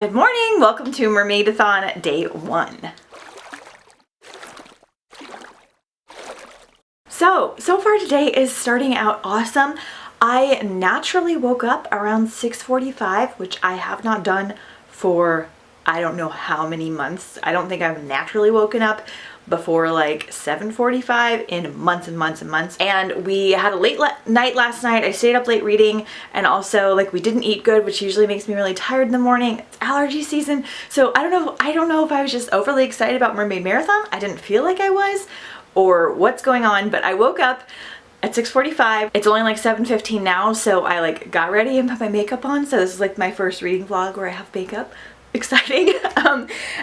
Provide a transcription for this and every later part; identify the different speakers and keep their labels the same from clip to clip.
Speaker 1: Good morning, welcome to Mermaidathon Day 1. So far today is starting out awesome. I naturally woke up around 6:45, which I have not done for I don't know how many months. I don't think I've naturally woken up before like 7:45 in months and months and months. And we had a late night last night. I stayed up late reading, and also like we didn't eat good, which usually makes me really tired in the morning. It's allergy season. So I don't know if I was just overly excited about Mermaid Marathon. I didn't feel like I was, or what's going on, but I woke up at 6:45. It's only like 7:15 now, so I like got ready and put my makeup on. So this is like my first reading vlog where I have makeup. Exciting.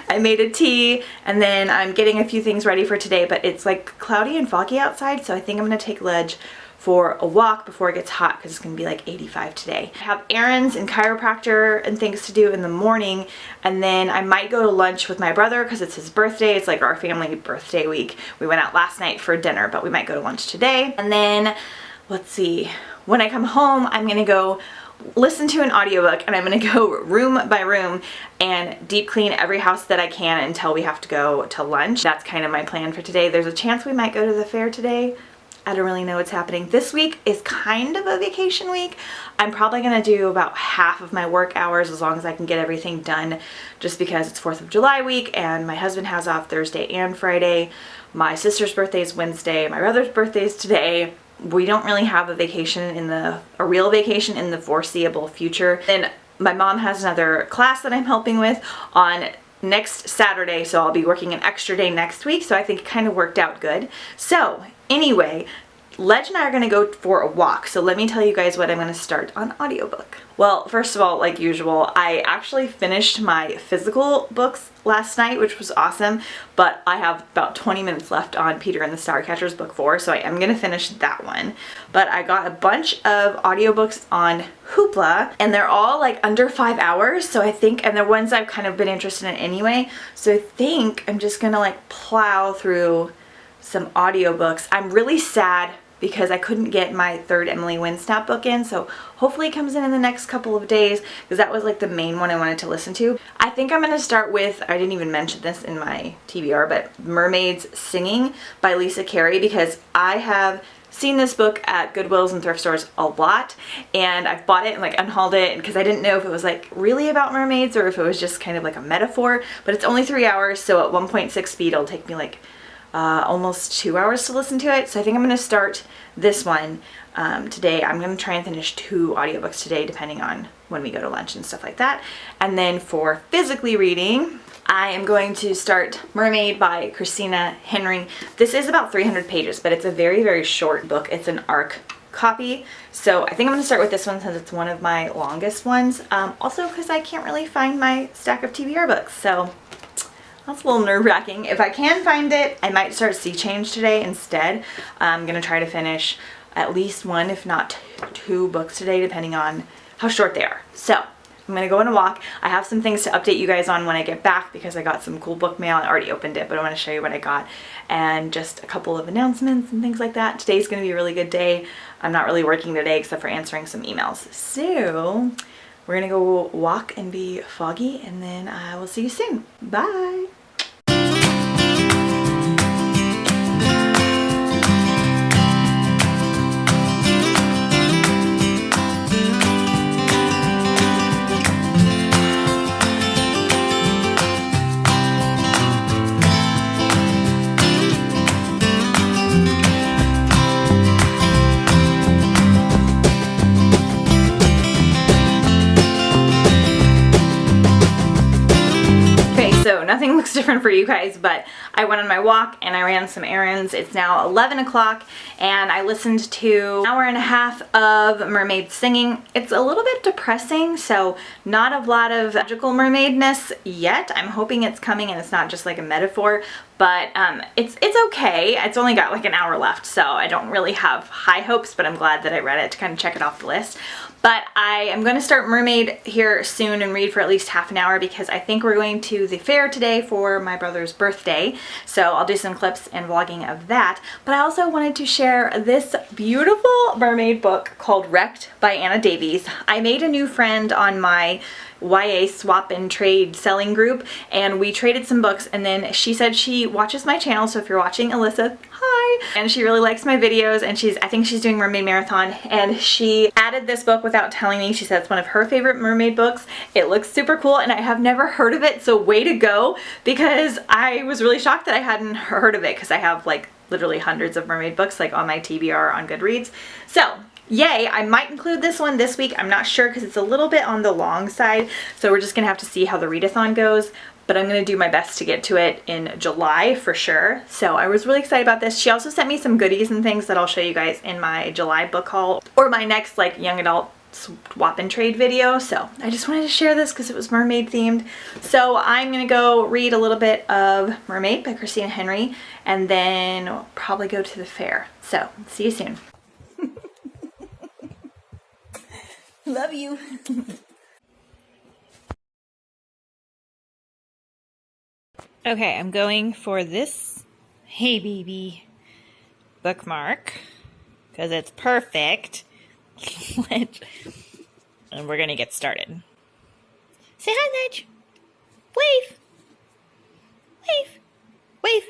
Speaker 1: I made a tea, and then I'm getting a few things ready for today, but it's like cloudy and foggy outside, so I think I'm gonna take Ledge for a walk before it gets hot because it's gonna be like 85 today. I have errands and chiropractor and things to do in the morning, and then I might go to lunch with my brother because it's his birthday. It's like our family birthday week. We went out last night for dinner, but we might go to lunch today. And then let's see, when I come home, I'm gonna go listen to an audiobook, and I'm gonna go room by room and deep clean every house that I can until we have to go to lunch. That's kind of my plan for today. There's a chance we might go to the fair today. I don't really know what's happening. This week is kind of a vacation week. I'm probably gonna do about half of my work hours as long as I can get everything done, just because it's 4th of July week and my husband has off Thursday and Friday. My sister's birthday is Wednesday. My brother's birthday is today. We don't really have a real vacation in the foreseeable future. Then my mom has another class that I'm helping with on next Saturday, so I'll be working an extra day next week, so I think it kind of worked out good. So anyway, Ledge and I are gonna go for a walk, so let me tell you guys what I'm gonna start on audiobook. Well, first of all, like usual, I actually finished my physical books last night, which was awesome, but I have about 20 minutes left on Peter and the Starcatchers book 4, so I am gonna finish that one. But I got a bunch of audiobooks on Hoopla, and they're all like under 5 hours, so I think, and they're ones I've kind of been interested in anyway, so I think I'm just gonna like plow through some audiobooks. I'm really sad because I couldn't get my third Emily Winsnap book in, so hopefully it comes in the next couple of days, because that was like the main one I wanted to listen to. I think I'm gonna start with, I didn't even mention this in my TBR, but Mermaids Singing by Lisa Carey, because I have seen this book at Goodwills and thrift stores a lot, and I've bought it and like unhauled it because I didn't know if it was like really about mermaids or if it was just kind of like a metaphor, but it's only 3 hours, so at 1.6 speed it'll take me like almost 2 hours to listen to it. So I think I'm going to start this one today. I'm going to try and finish 2 audiobooks today, depending on when we go to lunch and stuff like that. And then for physically reading, I am going to start Mermaid by Christina Henry. This is about 300 pages, but it's a very, very short book. It's an ARC copy. So I think I'm going to start with this one since it's one of my longest ones. Also because I can't really find my stack of TBR books. So that's a little nerve-wracking. If I can find it, I might start Sea Change today instead. I'm gonna try to finish at least 1, if not 2 books today, depending on how short they are. So I'm gonna go on a walk. I have some things to update you guys on when I get back because I got some cool book mail. I already opened it, but I want to show you what I got, and just a couple of announcements and things like that. Today's gonna be a really good day. I'm not really working today except for answering some emails. So we're gonna go walk and be foggy, and then I will see you soon. Bye. So nothing looks different for you guys, but I went on my walk and I ran some errands. It's now 11 o'clock and I listened to an hour and a half of Mermaid Singing. It's a little bit depressing, so not a lot of magical mermaidness yet. I'm hoping it's coming and it's not just like a metaphor, but it's okay. It's only got like an hour left, so I don't really have high hopes, but I'm glad that I read it to kind of check it off the list. But I am going to start Mermaid here soon and read for at least half an hour because I think we're going to the fair today for my brother's birthday. So I'll do some clips and vlogging of that. But I also wanted to share this beautiful mermaid book called Wrecked by Anna Davies. I made a new friend on my YA swap and trade selling group, and we traded some books, and then she said she watches my channel, so if you're watching, Alyssa, hi! And she really likes my videos, and I think she's doing Mermaid Marathon, and she added this book without telling me. She said it's one of her favorite mermaid books. It looks super cool, and I have never heard of it, so way to go, because I was really shocked that I hadn't heard of it, because I have like literally hundreds of mermaid books like on my TBR on Goodreads. So yay, I might include this one this week. I'm not sure because it's a little bit on the long side, so we're just gonna have to see how the readathon goes, but I'm gonna do my best to get to it in July for sure. So I was really excited about this. She also sent me some goodies and things that I'll show you guys in my July book haul or my next like young adult swap and trade video. So I just wanted to share this because it was mermaid themed. So I'm gonna go read a little bit of Mermaid by Christina Henry and then probably go to the fair. So see you soon. Love you. Okay, I'm going for this Hey Baby bookmark because it's perfect. And we're gonna get started. Say hi, Nudge. Wave. Wave. Wave.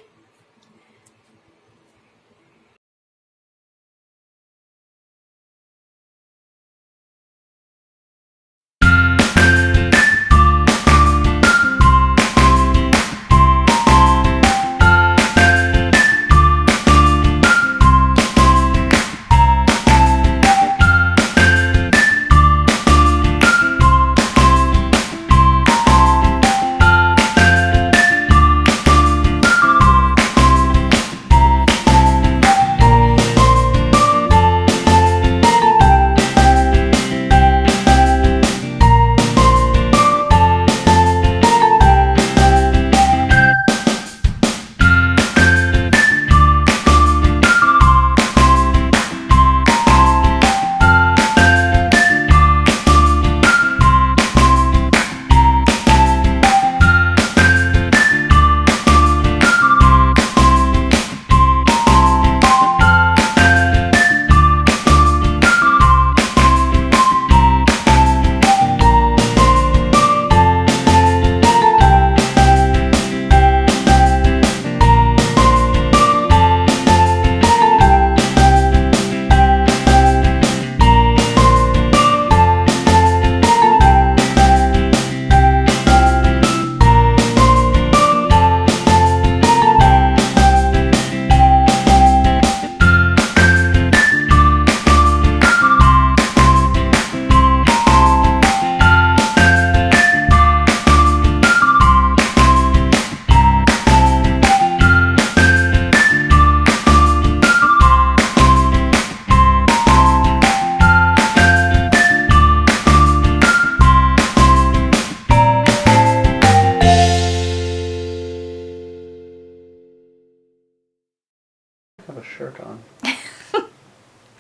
Speaker 2: Have a shirt on.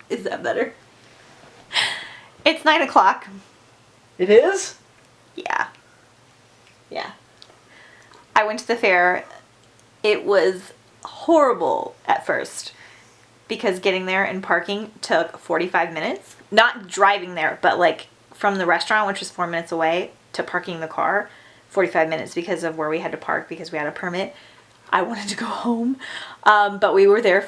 Speaker 1: Is that better? It's 9 o'clock.
Speaker 2: It is?
Speaker 1: Yeah. Yeah. I went to the fair. It was horrible at first because getting there and parking took 45 minutes. Not driving there, but like from the restaurant, which was 4 minutes away, to parking the car, 45 minutes because of where we had to park because we had a permit. I wanted to go home, but we were there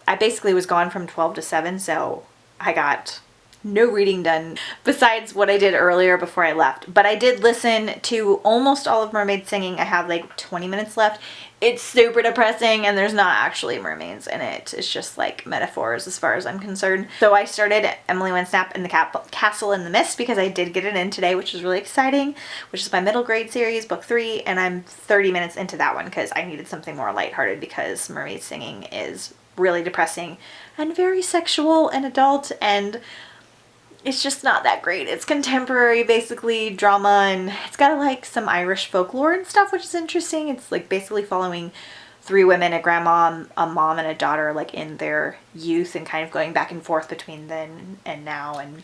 Speaker 1: I basically was gone from 12 to 7, so I got no reading done besides what I did earlier before I left. But I did listen to almost all of Mermaid singing. I have like 20 minutes left. It's super depressing and there's not actually mermaids in it. It's just like metaphors as far as I'm concerned. So I started Emily Went Snap in the Castle in the Mist because I did get it in today, which is really exciting, which is my middle grade series, book 3, and I'm 30 minutes into that one because I needed something more lighthearted because mermaid singing is really depressing and very sexual and adult, and it's just not that great. It's contemporary, basically, drama, and it's got like some Irish folklore and stuff, which is interesting. It's like basically following 3 women, a grandma, a mom, and a daughter, like in their youth, and kind of going back and forth between then and now, and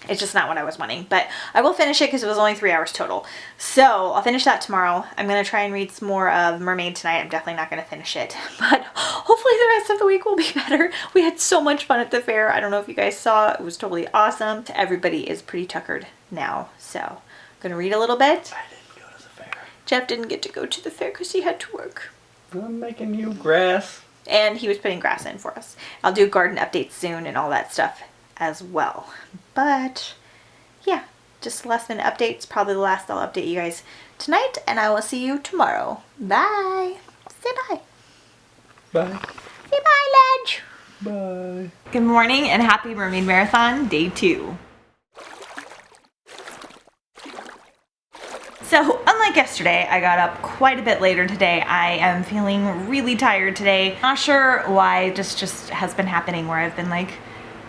Speaker 1: it's just not what I was wanting. But I will finish it because it was only 3 hours total. So I'll finish that tomorrow. I'm going to try and read some more of Mermaid tonight. I'm definitely not going to finish it, but hopefully the rest of the week will be better. We had so much fun at the fair. I don't know if you guys saw. It was totally awesome. Everybody is pretty tuckered now, so gonna read a little bit.
Speaker 2: I didn't go to the fair.
Speaker 1: Jeff didn't get to go to the fair because he had to work.
Speaker 2: I'm making you grass.
Speaker 1: And he was putting grass in for us. I'll do garden updates soon and all that stuff as well. But yeah, just last minute updates. Probably the last I'll update you guys tonight, and I will see you tomorrow. Bye. Say bye.
Speaker 2: Bye.
Speaker 1: Say bye, Ledge.
Speaker 2: Bye.
Speaker 1: Good morning and happy Mermaid Marathon Day 2. So, unlike yesterday, I got up quite a bit later today. I am feeling really tired today. Not sure why, just has been happening where I've been like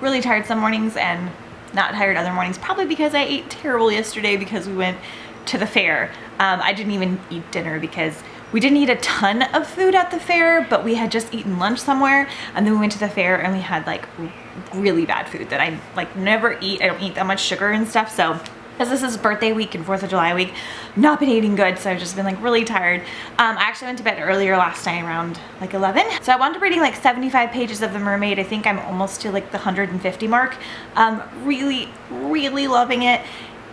Speaker 1: really tired some mornings and not tired other mornings. Probably because I ate terrible yesterday because we went to the fair. I didn't even eat dinner because we didn't eat a ton of food at the fair, but we had just eaten lunch somewhere, and then we went to the fair and we had like really bad food that I like never eat. I don't eat that much sugar and stuff, so because this is birthday week and 4th of July week, not been eating good, so I've just been like really tired. I actually went to bed earlier last night around like 11. So I wound up reading like 75 pages of The Mermaid. I think I'm almost to like the 150 mark. Really, really loving it.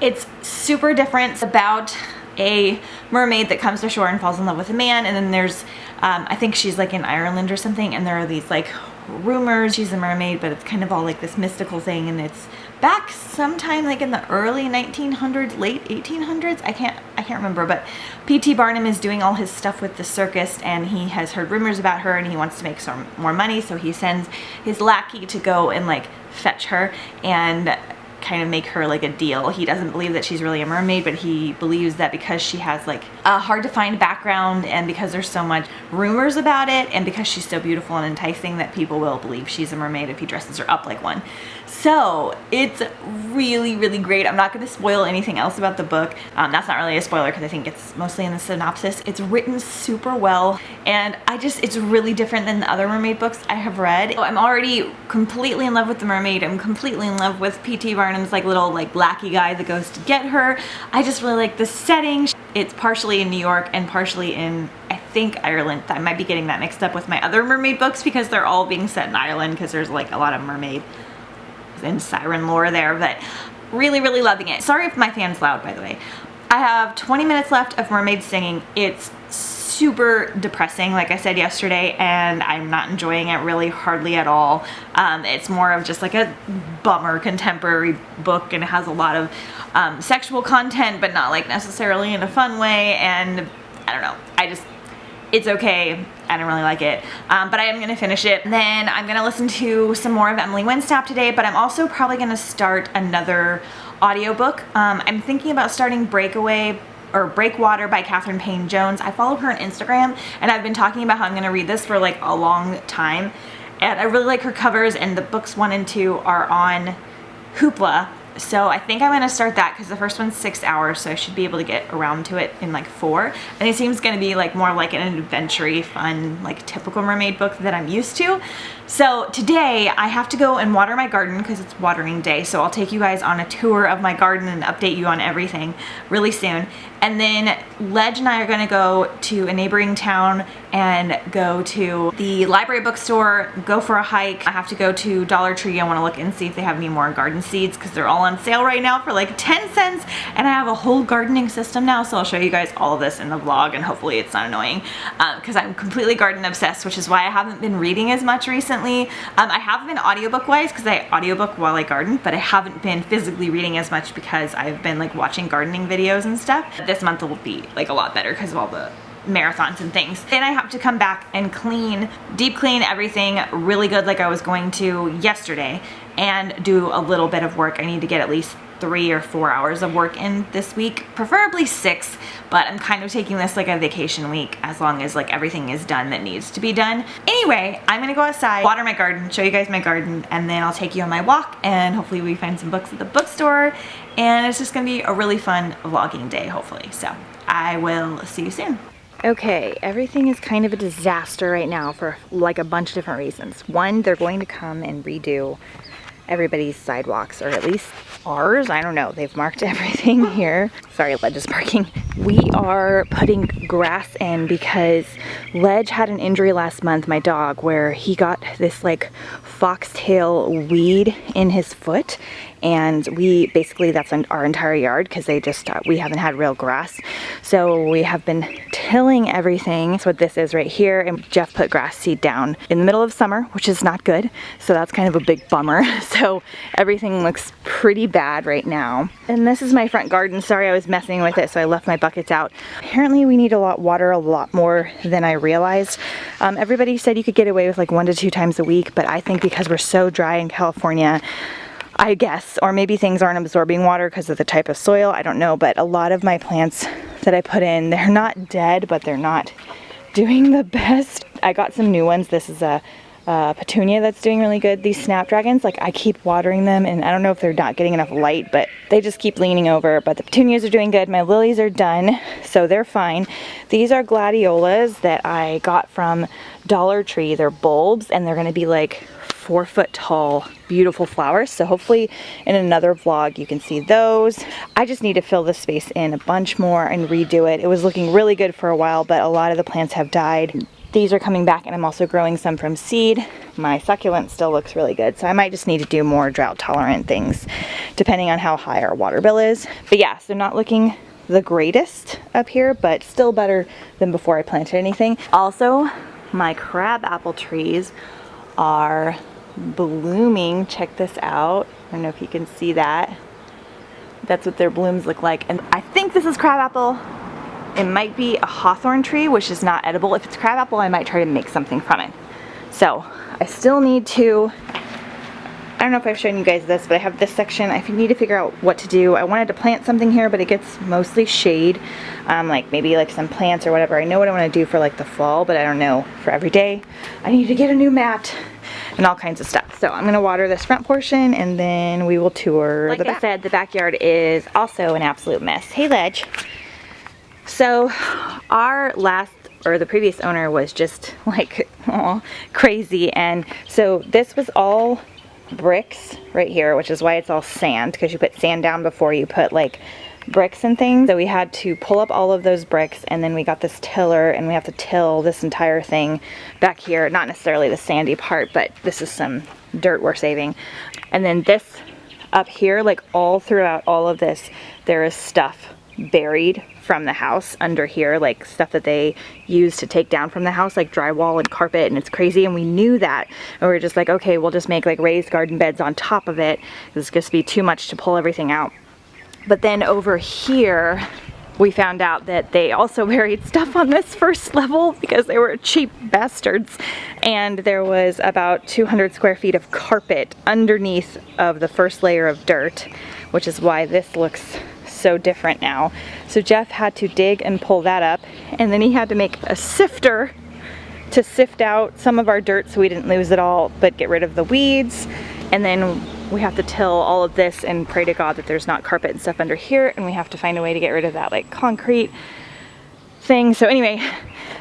Speaker 1: It's super different. It's about a mermaid that comes to shore and falls in love with a man, and then there's, I think she's like in Ireland or something, and there are these like rumors she's a mermaid, but it's kind of all like this mystical thing, and it's back sometime like in the early 1900s, late 1800s. I can't remember, but P.T. Barnum is doing all his stuff with the circus, and he has heard rumors about her, and he wants to make some more money, so he sends his lackey to go and like fetch her and kind of make her like a deal. He doesn't believe that she's really a mermaid, but he believes that because she has like a hard to find background, and because there's so much rumors about it, and because she's so beautiful and enticing, that people will believe she's a mermaid if he dresses her up like one. So it's really, really great. I'm not going to spoil anything else about the book. That's not really a spoiler because I think it's mostly in the synopsis. It's written super well, and it's really different than the other mermaid books I have read. So I'm already completely in love with the mermaid. I'm completely in love with P.T. Barnum's like little like lackey guy that goes to get her. I just really like the setting. It's partially in New York and partially in, I think, Ireland. I might be getting that mixed up with my other mermaid books because they're all being set in Ireland because there's like a lot of mermaid and siren lore there, but really, really loving it. Sorry if my fan's loud, by the way. I have 20 minutes left of mermaid singing. It's super depressing, like I said yesterday, and I'm not enjoying it really hardly at all. It's more of just like a bummer contemporary book, and it has a lot of sexual content, but not like necessarily in a fun way, and I don't know. It's okay. I don't really like it, but I am going to finish it. Then I'm going to listen to some more of Emily Winstap today, but I'm also probably going to start another audiobook. I'm thinking about starting Breakwater by Catherine Payne Jones. I follow her on Instagram, and I've been talking about how I'm going to read this for like a long time, and I really like her covers, and the books 1 and 2 are on Hoopla. So I think I'm going to start that because the first one's 6 hours, so I should be able to get around to it in like 4. And it seems going to be like more like an adventure-y, fun, like typical mermaid book that I'm used to. So today I have to go and water my garden because it's watering day. So I'll take you guys on a tour of my garden and update you on everything really soon. And then Ledge and I are going to go to a neighboring town and go to the library bookstore, go for a hike. I have to go to Dollar Tree. I want to look and see if they have any more garden seeds because they're all on sale right now for like 10 cents. And I have a whole gardening system now, so I'll show you guys all of this in the vlog, and hopefully it's not annoying because I'm completely garden obsessed, which is why I haven't been reading as much recently. I have been audiobook wise because I audiobook while I garden, but I haven't been physically reading as much because I've been like watching gardening videos and stuff. This month will be like a lot better because of all the marathons and things. Then I have to come back and deep clean everything really good like I was going to yesterday, and do a little bit of work. I need to get at least 3 or 4 hours of work in this week, preferably 6, but I'm kind of taking this like a vacation week as long as like everything is done that needs to be done. Anyway, I'm gonna go outside, water my garden, show you guys my garden, and then I'll take you on my walk, and hopefully we find some books at the bookstore, and it's just gonna be a really fun vlogging day, hopefully. So I will see you soon. Okay, everything is kind of a disaster right now for like a bunch of different reasons. One, they're going to come and redo everybody's sidewalks, or at least ours. I don't know. They've marked everything here. Sorry, Ledge is barking. We are putting grass in because Ledge had an injury last month, my dog, where he got this like foxtail weed in his foot, and we basically, that's our entire yard because they just, we haven't had real grass. So we have been tilling everything. That's what this is right here. And Jeff put grass seed down in the middle of summer, which is not good. So that's kind of a big bummer. So everything looks pretty bad right now. And this is my front garden. Sorry, I was messing with it, so I left my buckets out. Apparently we need water a lot more than I realized. Everybody said you could get away with like 1 to 2 times a week, but I think because we're so dry in California, I guess, or maybe things aren't absorbing water because of the type of soil, I don't know, but a lot of my plants that I put in, they're not dead, but they're not doing the best. I got some new ones. This is a petunia that's doing really good. These snapdragons, like I keep watering them, and I don't know if they're not getting enough light, but they just keep leaning over. But the petunias are doing good. My lilies are done, so they're fine. These are gladiolas that I got from Dollar Tree. They're bulbs, and they're gonna be like 4 foot tall, beautiful flowers. So hopefully in another vlog you can see those. I just need to fill this space in a bunch more and redo it. It was looking really good for a while, but a lot of the plants have died. These are coming back, and I'm also growing some from seed. My succulent still looks really good, so I might just need to do more drought tolerant things depending on how high our water bill is. But yeah, so not looking the greatest up here, but still better than before I planted anything. Also, my crab apple trees are blooming. Check this out. I don't know if you can see that. That's what their blooms look like. And I think this is crabapple. It might be a hawthorn tree, which is not edible. If it's crabapple, I might try to make something from it. So I still need to, I don't know if I've shown you guys this, but I have this section. I need to figure out what to do. I wanted to plant something here, but it gets mostly shade. Like maybe like some plants or whatever. I know what I want to do for like the fall, but I don't know for every day. I need to get a new mat and all kinds of stuff. So I'm gonna water this front portion, and then we will tour the back. Like I said, the backyard is also an absolute mess. Hey, Ledge. So our the previous owner was just like crazy, and so this was all bricks right here, which is why it's all sand, because you put sand down before you put like bricks and things. So we had to pull up all of those bricks, and then we got this tiller, and we have to till this entire thing back here. Not necessarily the sandy part, but this is some dirt we're saving. And then this up here, like all throughout all of this, there is stuff buried from the house under here, like stuff that they use to take down from the house, like drywall and carpet, and it's crazy. And we knew that, and we were just like, okay, we'll just make like raised garden beds on top of it. It's going to be too much to pull everything out. But then over here, we found out that they also buried stuff on this first level because they were cheap bastards. And there was about 200 square feet of carpet underneath of the first layer of dirt, which is why this looks so different now. So Jeff had to dig and pull that up, and then he had to make a sifter to sift out some of our dirt so we didn't lose it all, but get rid of the weeds. And then we have to till all of this and pray to God that there's not carpet and stuff under here, and we have to find a way to get rid of that like concrete thing. So anyway,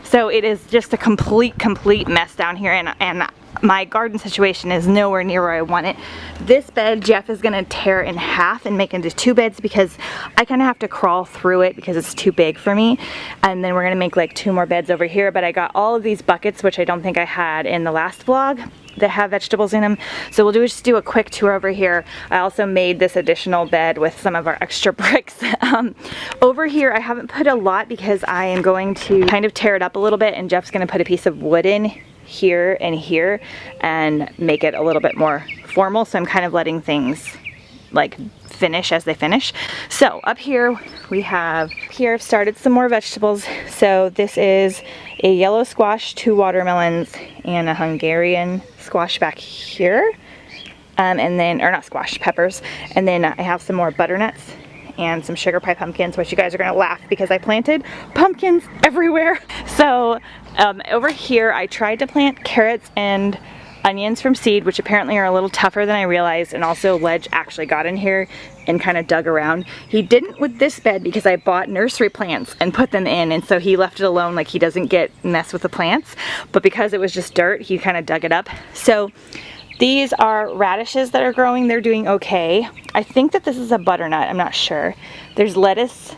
Speaker 1: so it is just a complete mess down here, and my garden situation is nowhere near where I want it. This bed Jeff is gonna tear in half and make into 2 beds because I kind of have to crawl through it because it's too big for me. And then we're gonna make like 2 more beds over here. But I got all of these buckets, which I don't think I had in the last vlog, that have vegetables in them. So we'll just do a quick tour over here. I also made this additional bed with some of our extra bricks. Over here I haven't put a lot because I am going to kind of tear it up a little bit, and Jeff's gonna put a piece of wood in here and here and make it a little bit more formal. So I'm kind of letting things like finish as they finish. So up here we have, I've started some more vegetables. So this is a yellow squash, 2 watermelons, and a Hungarian squash back here. And then, or not squash, peppers. And then I have some more butternuts and some sugar pie pumpkins, which you guys are gonna laugh because I planted pumpkins everywhere. So over here I tried to plant carrots and onions from seed, which apparently are a little tougher than I realized. And also Ledge actually got in here and kind of dug around. He didn't with this bed because I bought nursery plants and put them in, and so he left it alone, like he doesn't mess with the plants. But because it was just dirt, he kind of dug it up. So these are radishes that are growing. They're doing okay. I think that this is a butternut. I'm not sure. There's lettuce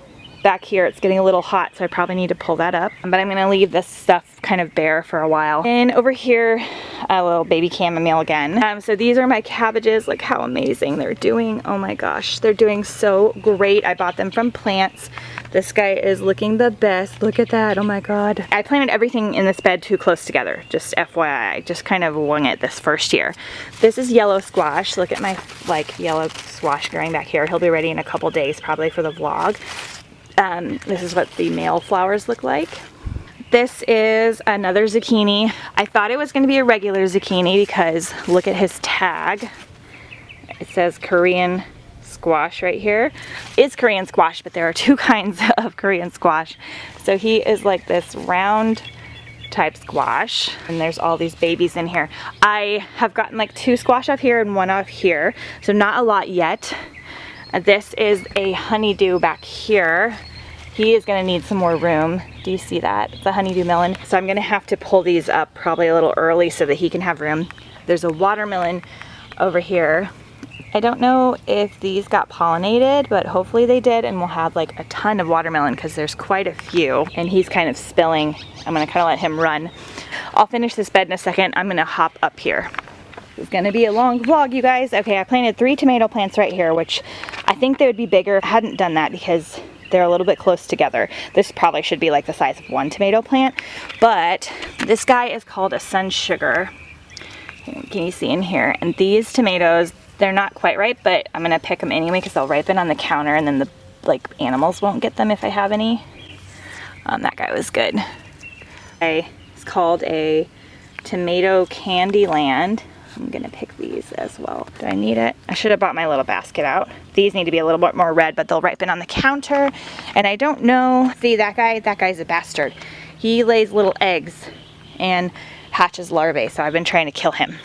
Speaker 1: back here. It's getting a little hot, so I probably need to pull that up. But I'm gonna leave this stuff kind of bare for a while. And over here, a little baby chamomile again. So these are my cabbages. Look how amazing they're doing. Oh my gosh, they're doing so great. I bought them from Plants. This guy is looking the best. Look at that, oh my God. I planted everything in this bed too close together, just FYI. Just kind of wung it this first year. This is yellow squash. Look at my like yellow squash growing back here. He'll be ready in a couple days probably for the vlog. This is what the male flowers look like. This is another zucchini. I thought it was gonna be a regular zucchini because look at his tag. It says Korean squash right here. It's Korean squash, but there are two kinds of Korean squash. So he is like this round type squash, and there's all these babies in here. I have gotten like 2 squash off here and 1 off here, so not a lot yet. This is a honeydew back here. He is gonna need some more room. Do you see that? It's a honeydew melon. So I'm gonna have to pull these up probably a little early so that he can have room. There's a watermelon over here. I don't know if these got pollinated, but hopefully they did, and we'll have like a ton of watermelon because there's quite a few, and he's kind of spilling. I'm gonna kind of let him run. I'll finish this bed in a second. I'm gonna hop up here. It's gonna be a long vlog, you guys. Okay, I planted 3 tomato plants right here, which I think they would be bigger if I hadn't done that because they're a little bit close together. This probably should be like the size of 1 tomato plant, but this guy is called a sun sugar. Can you see in here? And these tomatoes, they're not quite ripe, but I'm gonna pick them anyway because they'll ripen on the counter, and then the like animals won't get them if I have any. That guy was good. It's called a tomato candy land. I'm gonna pick these as well. Do I need it? I should have bought my little basket out. These need to be a little bit more red, but they'll ripen on the counter. And I don't know, see that guy's a bastard. He lays little eggs and hatches larvae, so I've been trying to kill him.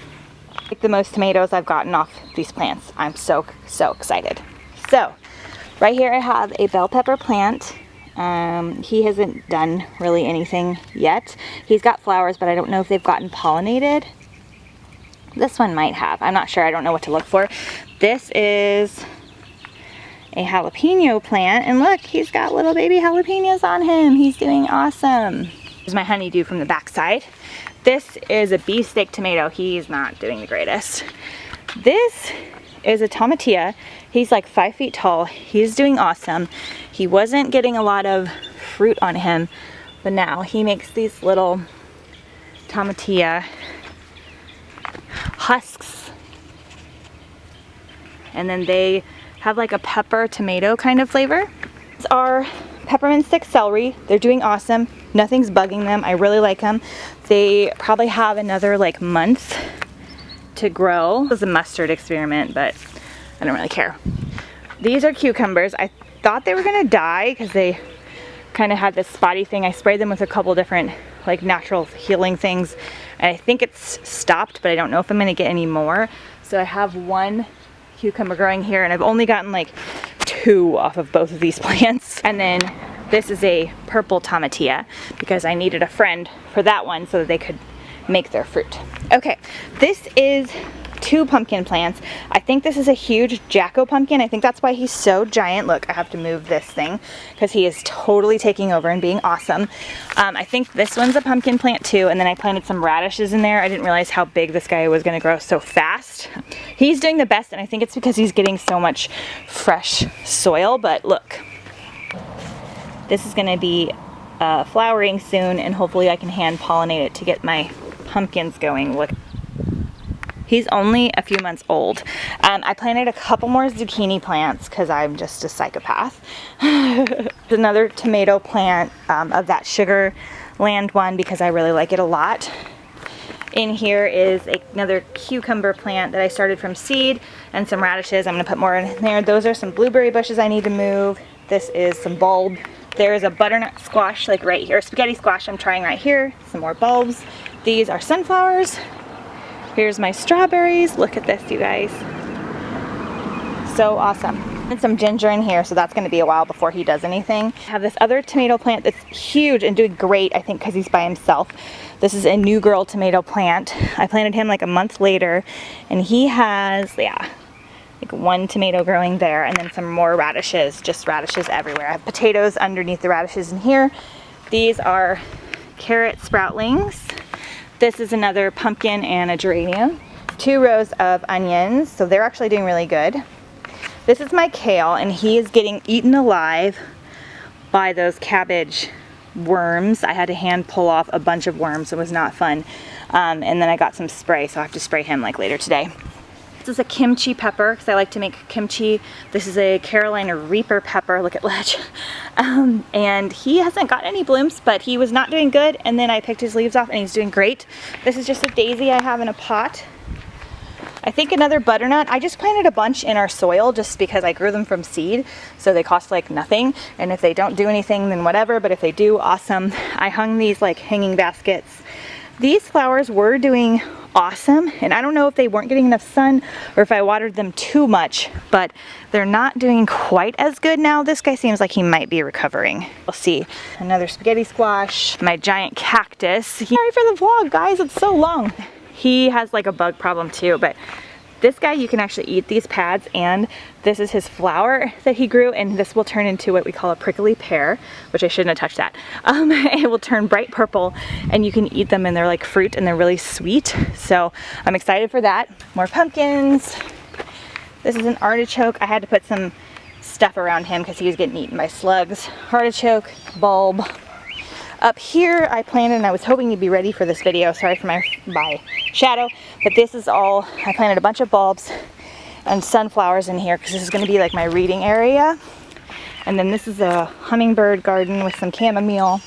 Speaker 1: Like the most tomatoes I've gotten off these plants. I'm so excited. So right here I have a bell pepper plant. He hasn't done really anything yet. He's got flowers, but I don't know if they've gotten pollinated. This one might have. I'm not sure. I don't know what to look for. This is a jalapeno plant, and look, he's got little baby jalapenos on him. He's doing awesome. Here's my honeydew from the backside. This is a beefsteak tomato. He's not doing the greatest. This is a tomatillo. He's like 5 feet tall. He's doing awesome. He wasn't getting a lot of fruit on him, but now he makes these little tomatillo husks, and then they have like a pepper tomato kind of flavor. These are peppermint stick celery. They're doing awesome. Nothing's bugging them. I really like them. They probably have another like month to grow. It was a mustard experiment, but I don't really care. These are cucumbers. I thought they were gonna die because they kind of had this spotty thing. I sprayed them with a couple different like natural healing things, and I think it's stopped, but I don't know if I'm gonna get any more. So I have 1 cucumber growing here, and I've only gotten like 2 off of both of these plants. And then this is a purple tomatillo because I needed a friend for that one so that they could make their fruit. Okay, this is 2 pumpkin plants. I think this is a huge Jacko pumpkin. I think that's why he's so giant. Look, I have to move this thing because he is totally taking over and being awesome. I think this one's a pumpkin plant too, and then I planted some radishes in there. I didn't realize how big this guy was gonna grow so fast. He's doing the best, and I think it's because he's getting so much fresh soil, but look. This is gonna be flowering soon, and hopefully I can hand pollinate it to get my pumpkins going. Look. He's only a few months old. I planted a couple more zucchini plants because I'm just a psychopath. Another tomato plant of that sugar land one because I really like it a lot. In here is another cucumber plant that I started from seed, and some radishes. I'm gonna put more in there. Those are some blueberry bushes I need to move. This is some bulb. There is a butternut squash like right here, spaghetti squash I'm trying right here. Some more bulbs. These are sunflowers. Here's my strawberries. Look at this, you guys. So awesome. And some ginger in here, so that's gonna be a while before he does anything. I have this other tomato plant that's huge and doing great, I think because he's by himself. This is a New Girl tomato plant. I planted him like a month later, and he has, yeah, like 1 tomato growing there, and then some more radishes, just radishes everywhere. I have potatoes underneath the radishes in here. These are carrot sproutlings. This is another pumpkin and a geranium. 2 rows of onions, so they're actually doing really good. This is my kale, and he is getting eaten alive by those cabbage worms. I had to hand pull off a bunch of worms. It was not fun. And then I got some spray, so I have to spray him like later today. This is a kimchi pepper, because I like to make kimchi. This is a Carolina Reaper pepper. Look at Ledge. And he hasn't got any blooms, but he was not doing good, and then I picked his leaves off and he's doing great. This is just a daisy I have in a pot. I think another butternut. I just planted a bunch in our soil just because I grew them from seed, so they cost like nothing, and if they don't do anything then whatever, but if they do, awesome. I hung these like hanging baskets. These flowers were doing awesome, and I don't know if they weren't getting enough sun or if I watered them too much, but they're not doing quite as good now. This guy seems like he might be recovering. We'll see. Another spaghetti squash, my giant cactus. Sorry for the vlog, guys, it's so long. He has like a bug problem too, but this guy, you can actually eat these pads, and this is his flower that he grew, and this will turn into what we call a prickly pear, which I shouldn't have touched that. It will turn bright purple, and you can eat them, and they're like fruit, and they're really sweet. So I'm excited for that. More pumpkins. This is an artichoke. I had to put some stuff around him because he was getting eaten by slugs. Artichoke, bulb. Up here I planted, and I was hoping you'd be ready for this video. Sorry for my shadow, but this is all, I planted a bunch of bulbs and sunflowers in here because this is going to be like my reading area. And then this is a hummingbird garden with some chamomile.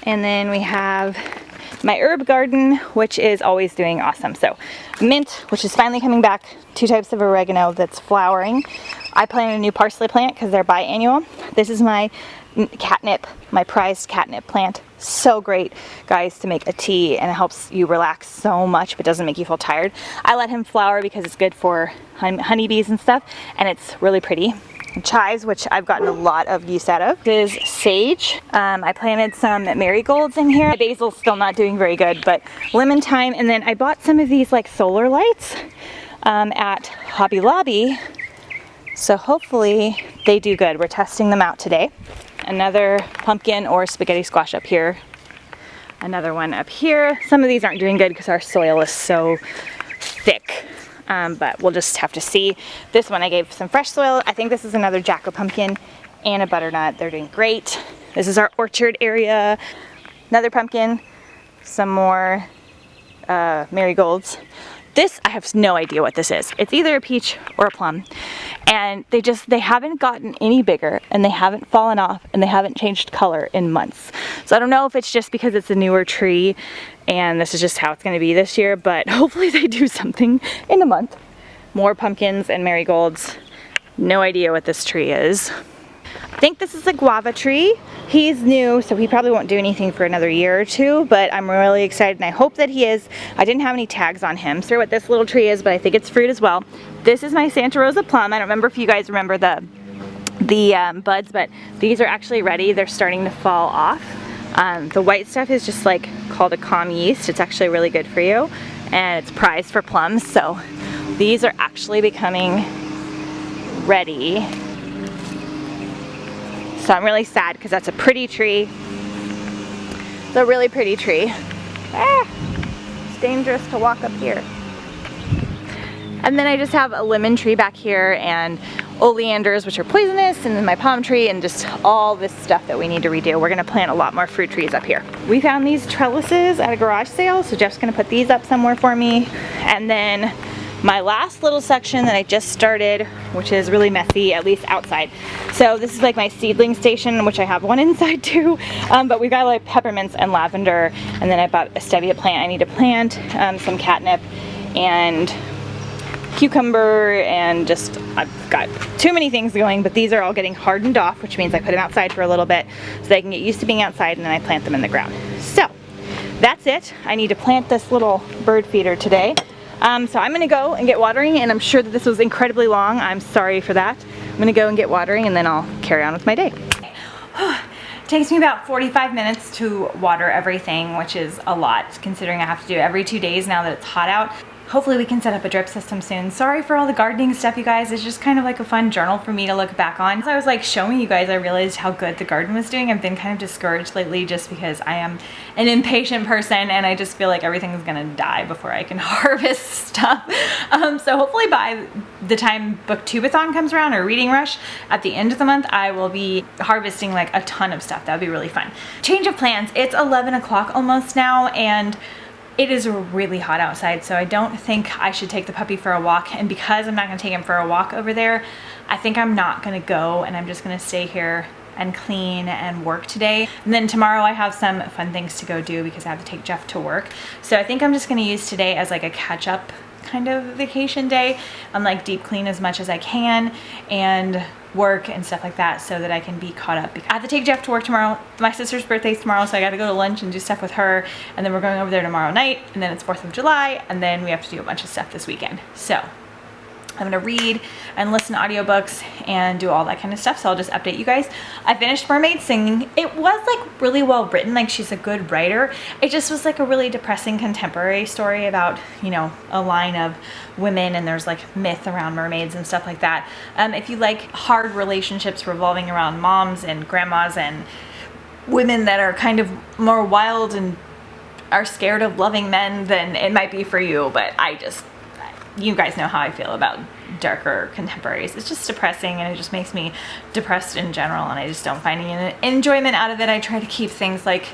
Speaker 1: And then we have my herb garden, which is always doing awesome. So mint, which is finally coming back, 2 types of oregano that's flowering. I planted a new parsley plant because they're biannual. This is my catnip, my prized catnip plant. So great, guys, to make a tea, and it helps you relax so much but doesn't make you feel tired. I let him flower because it's good for honeybees and stuff, and it's really pretty. And chives, which I've gotten a lot of use out of. This is sage. I planted some marigolds in here. My basil's still not doing very good, but lemon thyme. And then I bought some of these like solar lights at Hobby Lobby, so hopefully they do good. We're testing them out today. Another pumpkin or spaghetti squash up here. Another one up here. Some of these aren't doing good because our soil is so thick, but we'll just have to see. This one I gave some fresh soil. I think this is another Jacko pumpkin and a butternut. They're doing great. This is our orchard area. Another pumpkin, some more marigolds. This, I have no idea what this is. It's either a peach or a plum. And they haven't gotten any bigger, and they haven't fallen off, and they haven't changed color in months. So I don't know if it's just because it's a newer tree and this is just how it's gonna be this year, but hopefully they do something in a month. More pumpkins and marigolds. No idea what this tree is. I think this is a guava tree. He's new, so he probably won't do anything for another year or two, but I'm really excited, and I hope that he is. I didn't have any tags on him. Sure what this little tree is, but I think it's fruit as well. This is my Santa Rosa plum. I don't remember if you guys remember the buds, but these are actually ready. They're starting to fall off. The white stuff is just like called a calm yeast. It's actually really good for you, and it's prized for plums, so these are actually becoming ready. So I'm really sad because that's a pretty tree. It's a really pretty tree. It's dangerous to walk up here. And then I just have a lemon tree back here and oleanders, which are poisonous, and then my palm tree, and just all this stuff that we need to redo. We're gonna plant a lot more fruit trees up here. We found these trellises at a garage sale, so Jeff's gonna put these up somewhere for me. And then my last little section that I just started, which is really messy, at least outside. So this is like my seedling station, which I have one inside too, but we've got like peppermints and lavender, and then I bought a stevia plant. I need to plant some catnip and cucumber, and just I've got too many things going, but these are all getting hardened off, which means I put them outside for a little bit so they can get used to being outside, and then I plant them in the ground. So that's it. I need to plant this little bird feeder today. So I'm gonna go and get watering, and I'm sure that this was incredibly long. I'm sorry for that. I'm gonna go and get watering, and then I'll carry on with my day. It takes me about 45 minutes to water everything, which is a lot considering I have to do it every 2 days now that it's hot out. hopefully we can set up a drip system soon. Sorry for all the gardening stuff, you guys. It's just kind of like a fun journal for me to look back on. As I was like showing you guys, I realized how good the garden was doing. I've been kind of discouraged lately just because I am an impatient person and I just feel like everything's gonna die before I can harvest stuff. So hopefully by the time book 2-a-thon comes around, or reading rush at the end of the month, I will be harvesting like a ton of stuff. That would be really fun. Change of plans. It's 11 o'clock almost now, and it is really hot outside, so I don't think I should take the puppy for a walk. And because I'm not gonna take him for a walk over there, I think I'm not gonna go, and I'm just gonna stay here and clean and work today. And then tomorrow I have some fun things to go do because I have to take Jeff to work. So I think I'm just gonna use today as like a catch-up kind of vacation day and like deep clean as much as I can and work and stuff like that so that I can be caught up. I have to take Jeff to work tomorrow. My sister's birthday's tomorrow, so I gotta go to lunch and do stuff with her, and then we're going over there tomorrow night, and then it's 4th of July, and then we have to do a bunch of stuff this weekend. So I'm gonna read and listen to audiobooks and do all that kind of stuff, so I'll just update you guys. I finished Mermaid Singing. It was like really well written, like she's a good writer. It just was like a really depressing contemporary story about, you know, a line of women, and there's like myth around mermaids and stuff like that. If you like hard relationships revolving around moms and grandmas and women that are kind of more wild and are scared of loving men, then it might be for you, but you guys know how I feel about darker contemporaries. It's just depressing, and it just makes me depressed in general, and I just don't find any enjoyment out of it. I try to keep things like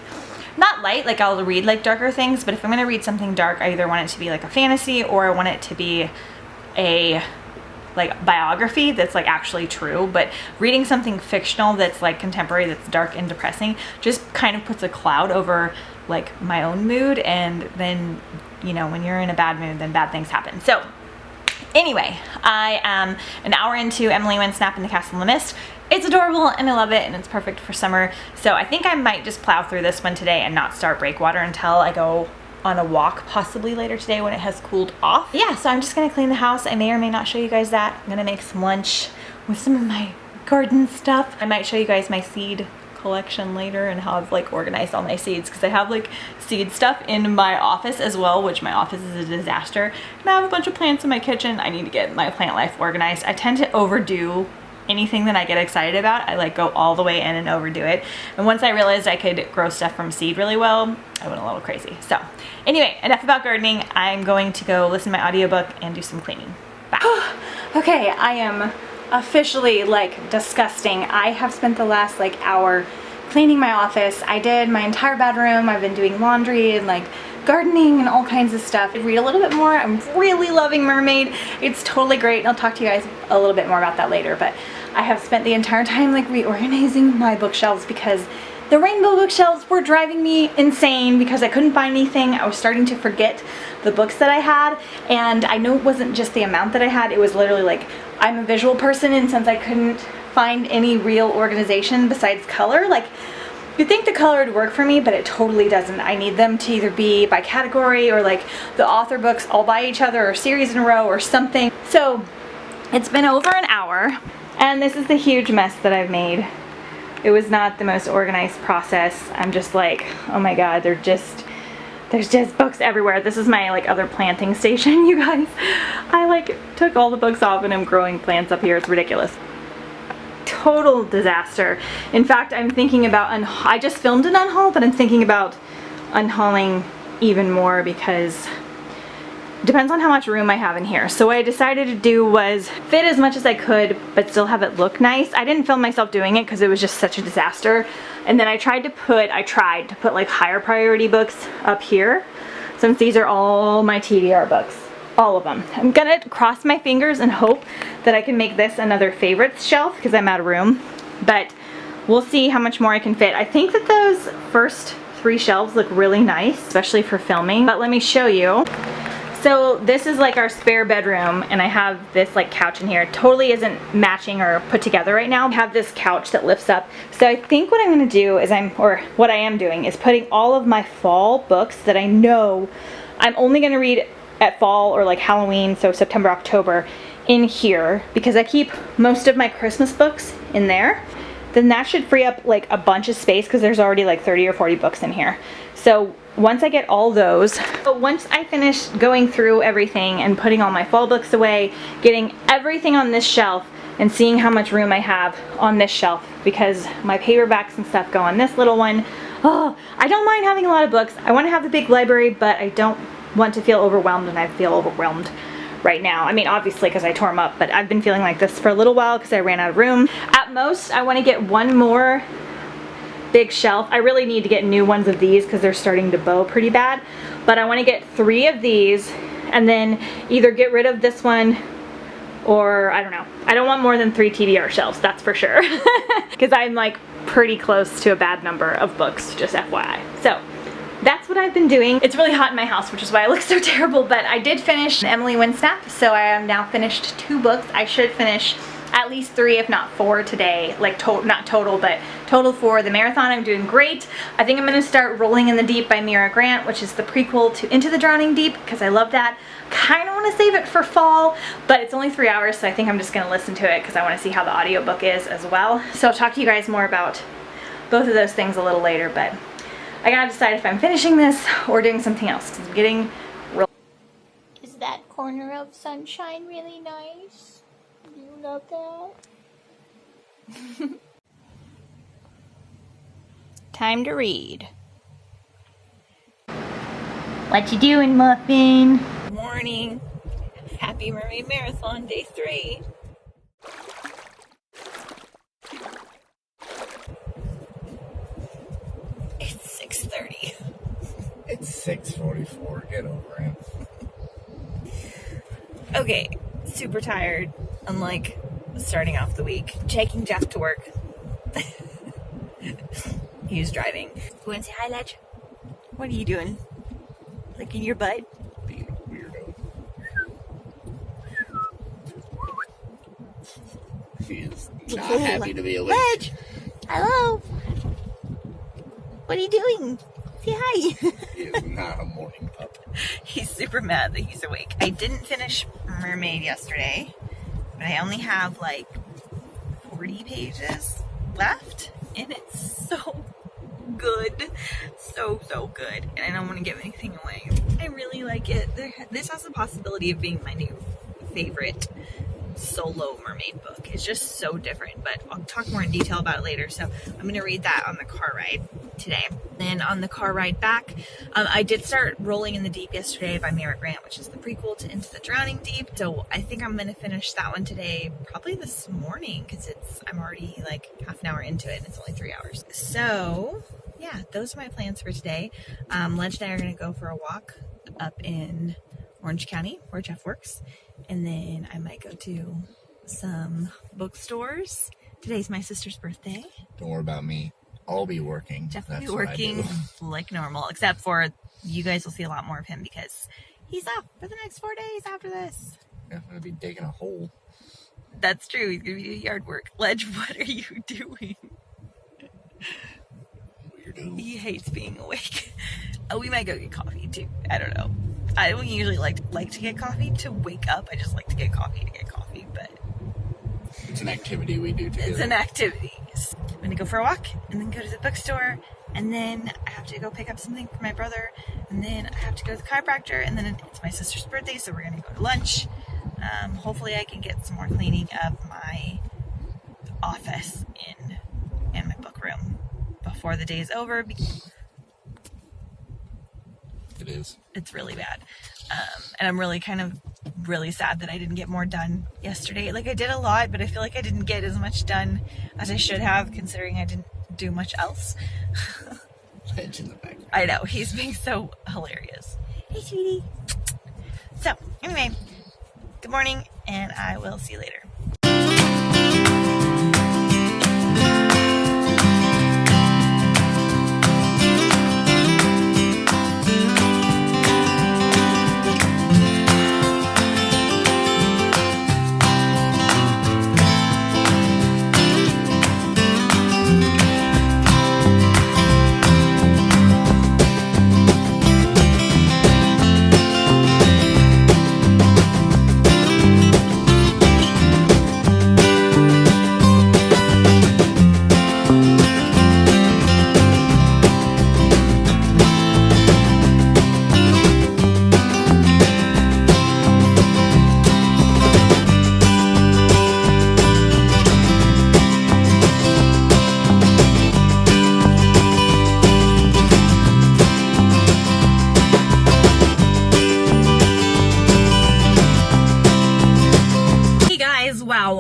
Speaker 1: not light, like I'll read like darker things, but if I'm gonna read something dark, I either want it to be like a fantasy or I want it to be a like biography that's like actually true. But reading something fictional that's like contemporary, that's dark and depressing, just kind of puts a cloud over like my own mood, and then, you know, when you're in a bad mood, then bad things happen. So anyway, I am an hour into Emily Went Snap in the Castle in the Mist. It's adorable and I love it, and it's perfect for summer. So I think I might just plow through this one today and not start Breakwater until I go on a walk, possibly later today when it has cooled off. Yeah, so I'm just gonna clean the house. I may or may not show you guys that. I'm gonna make some lunch with some of my garden stuff. I might show you guys my seed collection later and how I've like organized all my seeds, because I have like seed stuff in my office as well, which my office is a disaster. And I have a bunch of plants in my kitchen. I need to get my plant life organized. I tend to overdo anything that I get excited about. I like go all the way in and overdo it. And once I realized I could grow stuff from seed really well, I went a little crazy. So anyway, enough about gardening. I'm going to go listen to my audiobook and do some cleaning. Bye. Okay, I am officially like disgusting. I have spent the last like hour cleaning my office. I did my entire bedroom. I've been doing laundry and like gardening and all kinds of stuff. Read a little bit more. I'm really loving Mermaid. It's totally great, and I'll talk to you guys a little bit more about that later. But I have spent the entire time like reorganizing my bookshelves because the rainbow bookshelves were driving me insane because I couldn't find anything. I was starting to forget the books that I had, and I know it wasn't just the amount that I had. It was literally like, I'm a visual person, and since I couldn't find any real organization besides color, like you'd think the color would work for me, but it totally doesn't. I need them to either be by category or like the author books all by each other or series in a row or something. So it's been over an hour, and this is the huge mess that I've made. It was not the most organized process. I'm just like, oh my god, there's just books everywhere. This is my like other planting station, you guys. I like took all the books off and I'm growing plants up here. It's ridiculous. Total disaster. In fact, I'm thinking about I just filmed an unhaul, but I'm thinking about unhauling even more because it depends on how much room I have in here. So what I decided to do was fit as much as I could, but still have it look nice. I didn't film myself doing it because it was just such a disaster. And then I tried to put like higher priority books up here, since these are all my TBR books. All of them. I'm gonna cross my fingers and hope that I can make this another favorites shelf because I'm out of room, but we'll see how much more I can fit. I think that those first 3 shelves look really nice, especially for filming, but let me show you. So this is like our spare bedroom, and I have this like couch in here. It totally isn't matching or put together right now. I have this couch that lifts up. So I think what I'm gonna do is what I am doing is putting all of my fall books that I know I'm only gonna read at fall or like Halloween, so September, October, in here, because I keep most of my Christmas books in there. then that should free up like a bunch of space because there's already like 30 or 40 books in here. So once I get all those, once I finish going through everything and putting all my fall books away, getting everything on this shelf and seeing how much room I have on this shelf, because my paperbacks and stuff go on this little one. Oh, I don't mind having a lot of books. I want to have the big library, but I don't want to feel overwhelmed, and I feel overwhelmed right now. I mean, obviously because I tore them up, but I've been feeling like this for a little while because I ran out of room. At most, I want to get one more big shelf. I really need to get new ones of these because they're starting to bow pretty bad, but I want to get 3 of these and then either get rid of this one or I don't know. I don't want more than 3 TBR shelves, that's for sure, because I'm like pretty close to a bad number of books, just FYI. So that's what I've been doing. It's really hot in my house, which is why I look so terrible, but I did finish Emily Winsnap, so I am now finished 2 books. I should finish at least 3, if not 4 today, like not total, but total for the marathon. I'm doing great. I think I'm gonna start Rolling in the Deep by Mira Grant, which is the prequel to Into the Drowning Deep, because I love that. Kind of want to save it for fall, but it's only 3 hours, so I think I'm just gonna listen to it because I want to see how the audiobook is as well. So I'll talk to you guys more about both of those things a little later, but I gotta decide if I'm finishing this or doing something else because I'm getting real.
Speaker 3: Is that corner of sunshine really nice? Do you love that?
Speaker 1: Time to read. What you doing, Muffin? Morning. Happy Mermaid Marathon Day 3. It's 6:30.
Speaker 2: It's 6:44. Get over it.
Speaker 1: Okay, super tired. Unlike starting off the week. Taking Jeff to work. He was driving. Go and say hi, Ledge. What are you doing? Licking your butt?
Speaker 2: Being a weirdo. He is not happy to be awake.
Speaker 1: Ledge! Hello! What are you doing? Say hi!
Speaker 2: He is not a morning pup.
Speaker 1: He's super mad that he's awake. I didn't finish Mermaid yesterday, but I only have like 40 pages left, and it's so good. So good. And I don't want to give anything away. I really like it. This has the possibility of being my new favorite solo mermaid book. It's just so different, but I'll talk more in detail about it later. So I'm going to read that on the car ride today. Then on the car ride back, I did start Rolling in the Deep yesterday by Mira Grant, which is the prequel to Into the Drowning Deep. So I think I'm going to finish that one today, probably this morning, because I'm already like half an hour into it and it's only 3 hours. So yeah, those are my plans for today. Ledge and I are going to go for a walk up in Orange County where Jeff works, and then I might go to some bookstores. Today's my sister's birthday.
Speaker 2: Don't worry about me. I'll be working.
Speaker 1: Jeff will be
Speaker 2: That's what I
Speaker 1: working
Speaker 2: do.
Speaker 1: like normal, except for you guys will see a lot more of him because he's off for the next 4 days after this.
Speaker 2: Yeah, I'm gonna be digging a hole.
Speaker 1: That's true. He's gonna be doing yard work. Ledge, what are you doing?
Speaker 2: Weirdo.
Speaker 1: He hates being awake. Oh, we might go get coffee too. I don't know. I don't usually like to get coffee to wake up. I just like to get coffee, but
Speaker 2: It's an activity we do together.
Speaker 1: it's an activity. I'm gonna go for a walk and then go to the bookstore, and then I have to go pick up something for my brother, and then I have to go to the chiropractor, and then it's my sister's birthday, so we're gonna go to lunch. Hopefully I can get some more cleaning of my office in my book room before the day is over.
Speaker 2: It is.
Speaker 1: It's really bad. And I'm really sad that I didn't get more done yesterday. Like, I did a lot, but I feel like I didn't get as much done as I should have, considering I didn't do much else.
Speaker 2: Ledge in the background.
Speaker 1: I know, he's being so hilarious. Hey, sweetie. So, anyway, good morning, and I will see you later.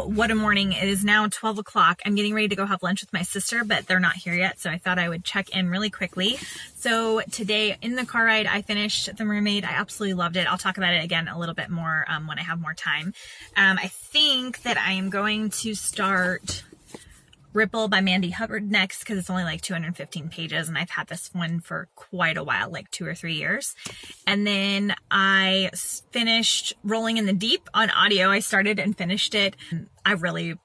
Speaker 1: Wow, what a morning. It is now 12 o'clock. I'm getting ready to go have lunch with my sister, but they're not here yet, so I thought I would check in really quickly. So today in the car ride, I finished The Mermaid. I absolutely loved it. I'll talk about it again a little bit more when I have more time. I think that I am going to start Ripple by Mandy Hubbard next because it's only like 215 pages and I've had this one for quite a while, like 2 or 3 years. And then I finished Rolling in the Deep on audio. I started and finished it. I really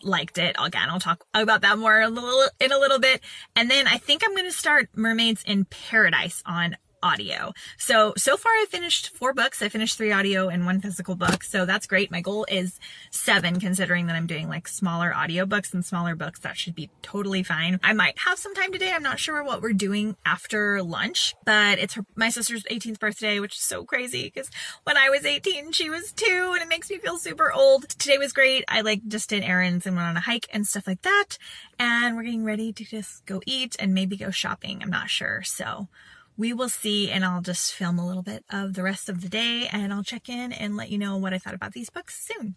Speaker 1: liked it. Again, I'll talk about that more in a little bit. And then I think I'm going to start Mermaids in Paradise on audio. So far I've finished 4 books. I finished 3 audio and 1 physical book. So that's great. My goal is 7, considering that I'm doing like smaller audio books and smaller books. That should be totally fine. I might have some time today. I'm not sure what we're doing after lunch, but it's my sister's 18th birthday, which is so crazy because when I was 18, she was 2 and it makes me feel super old. Today was great. I just did errands and went on a hike and stuff like that. And we're getting ready to just go eat and maybe go shopping. I'm not sure. So we will see, and I'll just film a little bit of the rest of the day and I'll check in and let you know what I thought about these books soon.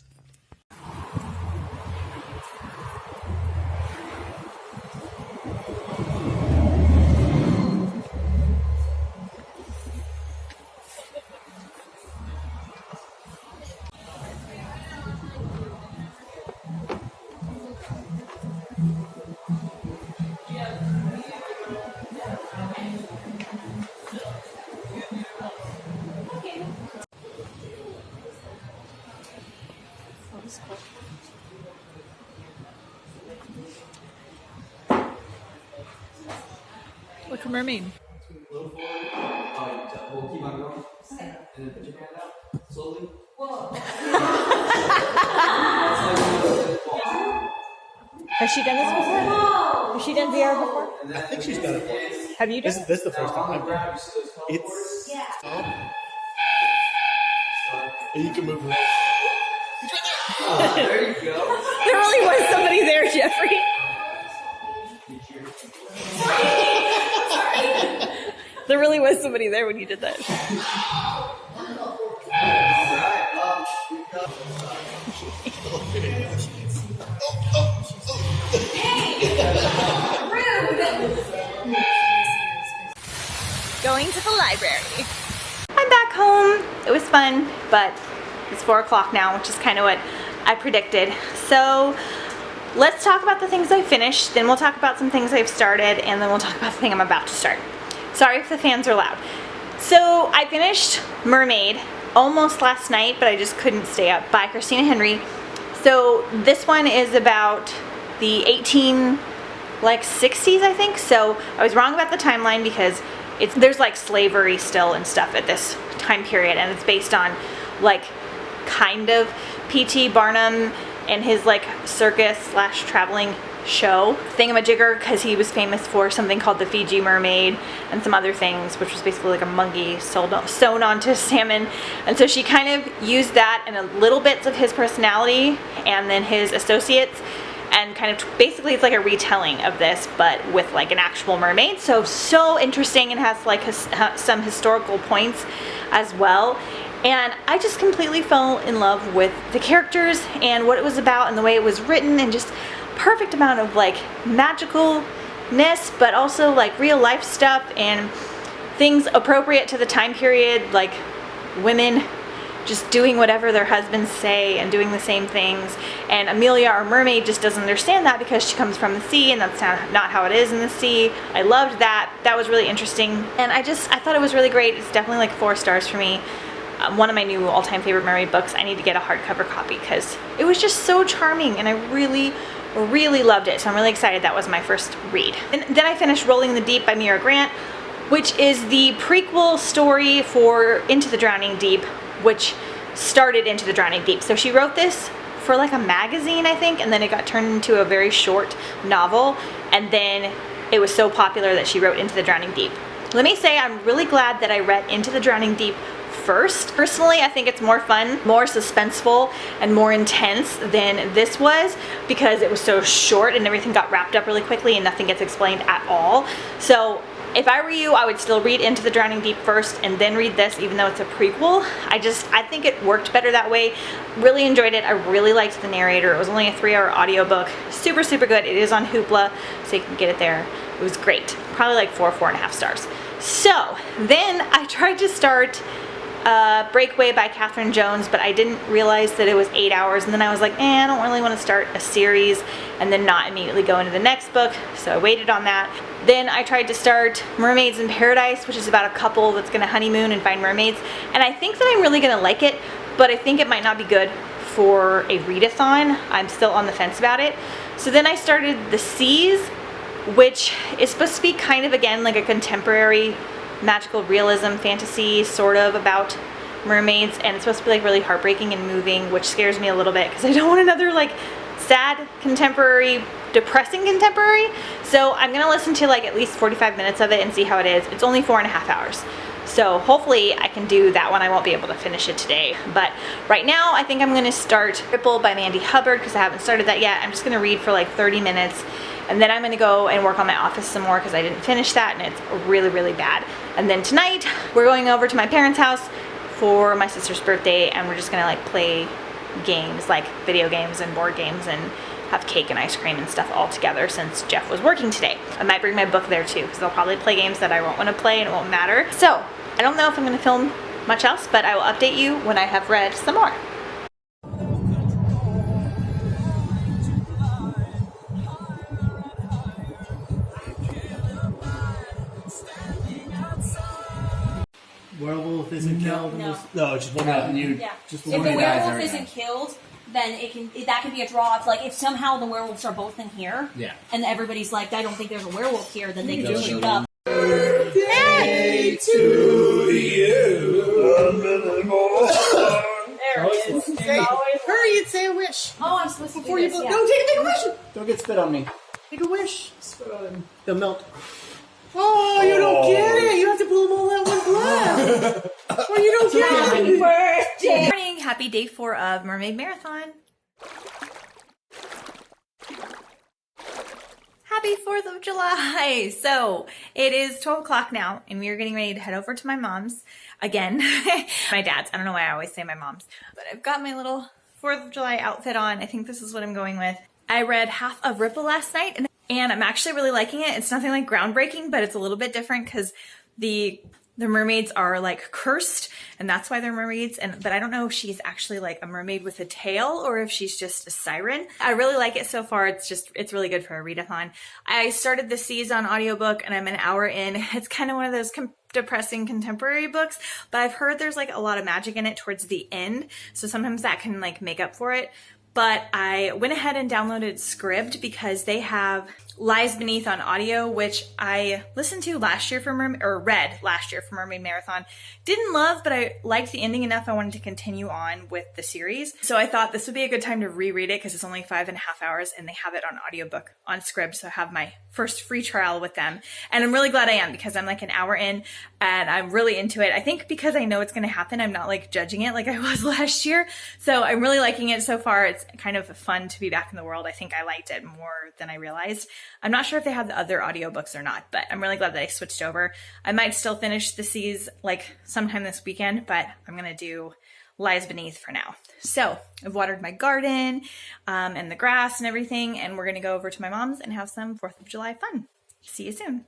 Speaker 1: Look at Mermaid. Has she done this before? Has she done VR before?
Speaker 4: I think she's done it once.
Speaker 1: Have you done
Speaker 4: This is the first time I've done it. It's stop. And you can move around.
Speaker 2: There you go.
Speaker 1: There really was somebody there, Jeffrey. There really was somebody there when you did that. Going to the library. I'm back home. It was fun, but it's 4 o'clock now, which is kind of what I predicted. So let's talk about the things I finished, then we'll talk about some things I've started, and then we'll talk about the thing I'm about to start. Sorry if the fans are loud. So I finished Mermaid almost last night, but I just couldn't stay up, by Christina Henry. So this one is about the 1860s, I think. So I was wrong about the timeline because there's like slavery still and stuff at this time period, and it's based on like kind of P.T. Barnum and his like circus / traveling show thingamajigger, because he was famous for something called the Fiji Mermaid and some other things, which was basically like a monkey sewn onto salmon. And so she kind of used that and a little bits of his personality and then his associates, and kind of basically it's like a retelling of this but with like an actual mermaid. So interesting, and has like some historical points as well. And I just completely fell in love with the characters and what it was about and the way it was written, and just perfect amount of like magicalness, but also like real life stuff and things appropriate to the time period, like women just doing whatever their husbands say and doing the same things. And Amelia, our mermaid, just doesn't understand that because she comes from the sea, and that's not how it is in the sea. I loved that. That was really interesting. And I thought it was really great. It's definitely like 4 stars for me. One of my new all-time favorite mermaid books. I need to get a hardcover copy because it was just so charming, and I really loved it. So I'm really excited that was my first read. And then I finished Rolling in the Deep by Mira Grant, which is the prequel story for Into the Drowning Deep, which started Into the Drowning Deep. So she wrote this for like a magazine, I think, and then it got turned into a very short novel, and then it was so popular that she wrote Into the Drowning Deep. Let me say I'm really glad that I read Into the Drowning Deep first. Personally, I think it's more fun, more suspenseful, and more intense than this was, because it was so short and everything got wrapped up really quickly and nothing gets explained at all. So If I were you, I would still read Into the Drowning Deep first and then read this, even though it's a prequel. I think it worked better that way. Really enjoyed it. I really liked the narrator. It was only a 3-hour audiobook. Super, super good. It is on Hoopla, so you can get it there. It was great. Probably like 4.5 stars. So then I tried to start Breakaway by Catherine Jones, but I didn't realize that it was 8 hours, and then I was like, I don't really want to start a series and then not immediately go into the next book, so I waited on that. Then I tried to start Mermaids in Paradise, which is about a couple that's going to honeymoon and find mermaids, and I think that I'm really going to like it, but I think it might not be good for a readathon. I'm still on the fence about it. So then I started The Seas, which is supposed to be kind of, again, like a contemporary magical realism fantasy, sort of, about mermaids, and it's supposed to be like really heartbreaking and moving, which scares me a little bit because I don't want another like sad contemporary, depressing contemporary. So I'm gonna listen to like at least 45 minutes of it and see how it is. It's only 4.5 hours. So hopefully I can do that one. I won't be able to finish it today. But right now I think I'm gonna start Ripple by Mandy Hubbard because I haven't started that yet. I'm just gonna read for like 30 minutes and then I'm gonna go and work on my office some more because I didn't finish that and it's really, really bad. And then tonight we're going over to my parents' house for my sister's birthday and we're just gonna like play games, like video games and board games, and have cake and ice cream and stuff all together since Jeff was working today. I might bring my book there too because I'll probably play games that I won't want to play and it won't matter. So I don't know if I'm going to film much else, but I will update you when I have read some more.
Speaker 4: Werewolf isn't killed.
Speaker 5: No.
Speaker 4: No, just one of you.
Speaker 5: Yeah.
Speaker 4: Just
Speaker 5: If
Speaker 4: one
Speaker 5: the
Speaker 4: of
Speaker 5: werewolf isn't killed, then that can be a draw. If like if somehow the werewolves are both in here,
Speaker 2: Yeah.
Speaker 5: and everybody's like, I don't think there's a werewolf here, then they can
Speaker 2: Go
Speaker 5: just shoot
Speaker 2: shoot
Speaker 5: up.
Speaker 2: Birthday to you.
Speaker 5: There it is.
Speaker 4: Hurry and say a wish.
Speaker 5: Oh, I'm supposed to
Speaker 4: Before
Speaker 5: do
Speaker 4: you
Speaker 5: this.
Speaker 4: go.
Speaker 5: Yeah.
Speaker 4: No, take a wish. Don't get spit on me. Take a wish. Spit on him. They'll melt. Oh, you don't get it. You have to blow them all out one blast. Oh, you don't get it.
Speaker 5: Birthday.
Speaker 1: Good morning, happy day 4 of Mermaid Marathon. Happy 4th of July! So it is 12 o'clock now and we are getting ready to head over to my mom's again. My dad's, I don't know why I always say my mom's, but I've got my little 4th of July outfit on. I think this is what I'm going with. I read half of Ripple last night and I'm actually really liking it. It's nothing like groundbreaking, but it's a little bit different because the mermaids are like cursed and that's why they're mermaids, but I don't know if she's actually like a mermaid with a tail or if she's just a siren. I really like it so far. It's really good for a readathon. I started The Seas on audiobook and I'm an hour in. It's kind of one of those depressing contemporary books, but I've heard there's like a lot of magic in it towards the end, so sometimes that can like make up for it. But I went ahead and downloaded Scribd because they have Lies Beneath on audio, which I listened to last year for read last year for Mermaid Marathon. Didn't love, but I liked the ending enough I wanted to continue on with the series. So I thought this would be a good time to reread it because it's only 5.5 hours and they have it on audiobook on Scribd. So I have my first free trial with them. And I'm really glad I am because I'm like an hour in and I'm really into it. I think because I know it's going to happen, I'm not like judging it like I was last year. So I'm really liking it so far. It's kind of fun to be back in the world. I think I liked it more than I realized. I'm not sure if they have the other audiobooks or not, but I'm really glad that I switched over. I might still finish The Seas like sometime this weekend, but I'm going to do Lies Beneath for now. So I've watered my garden and the grass and everything, and we're going to go over to my mom's and have some 4th of July fun. See you soon.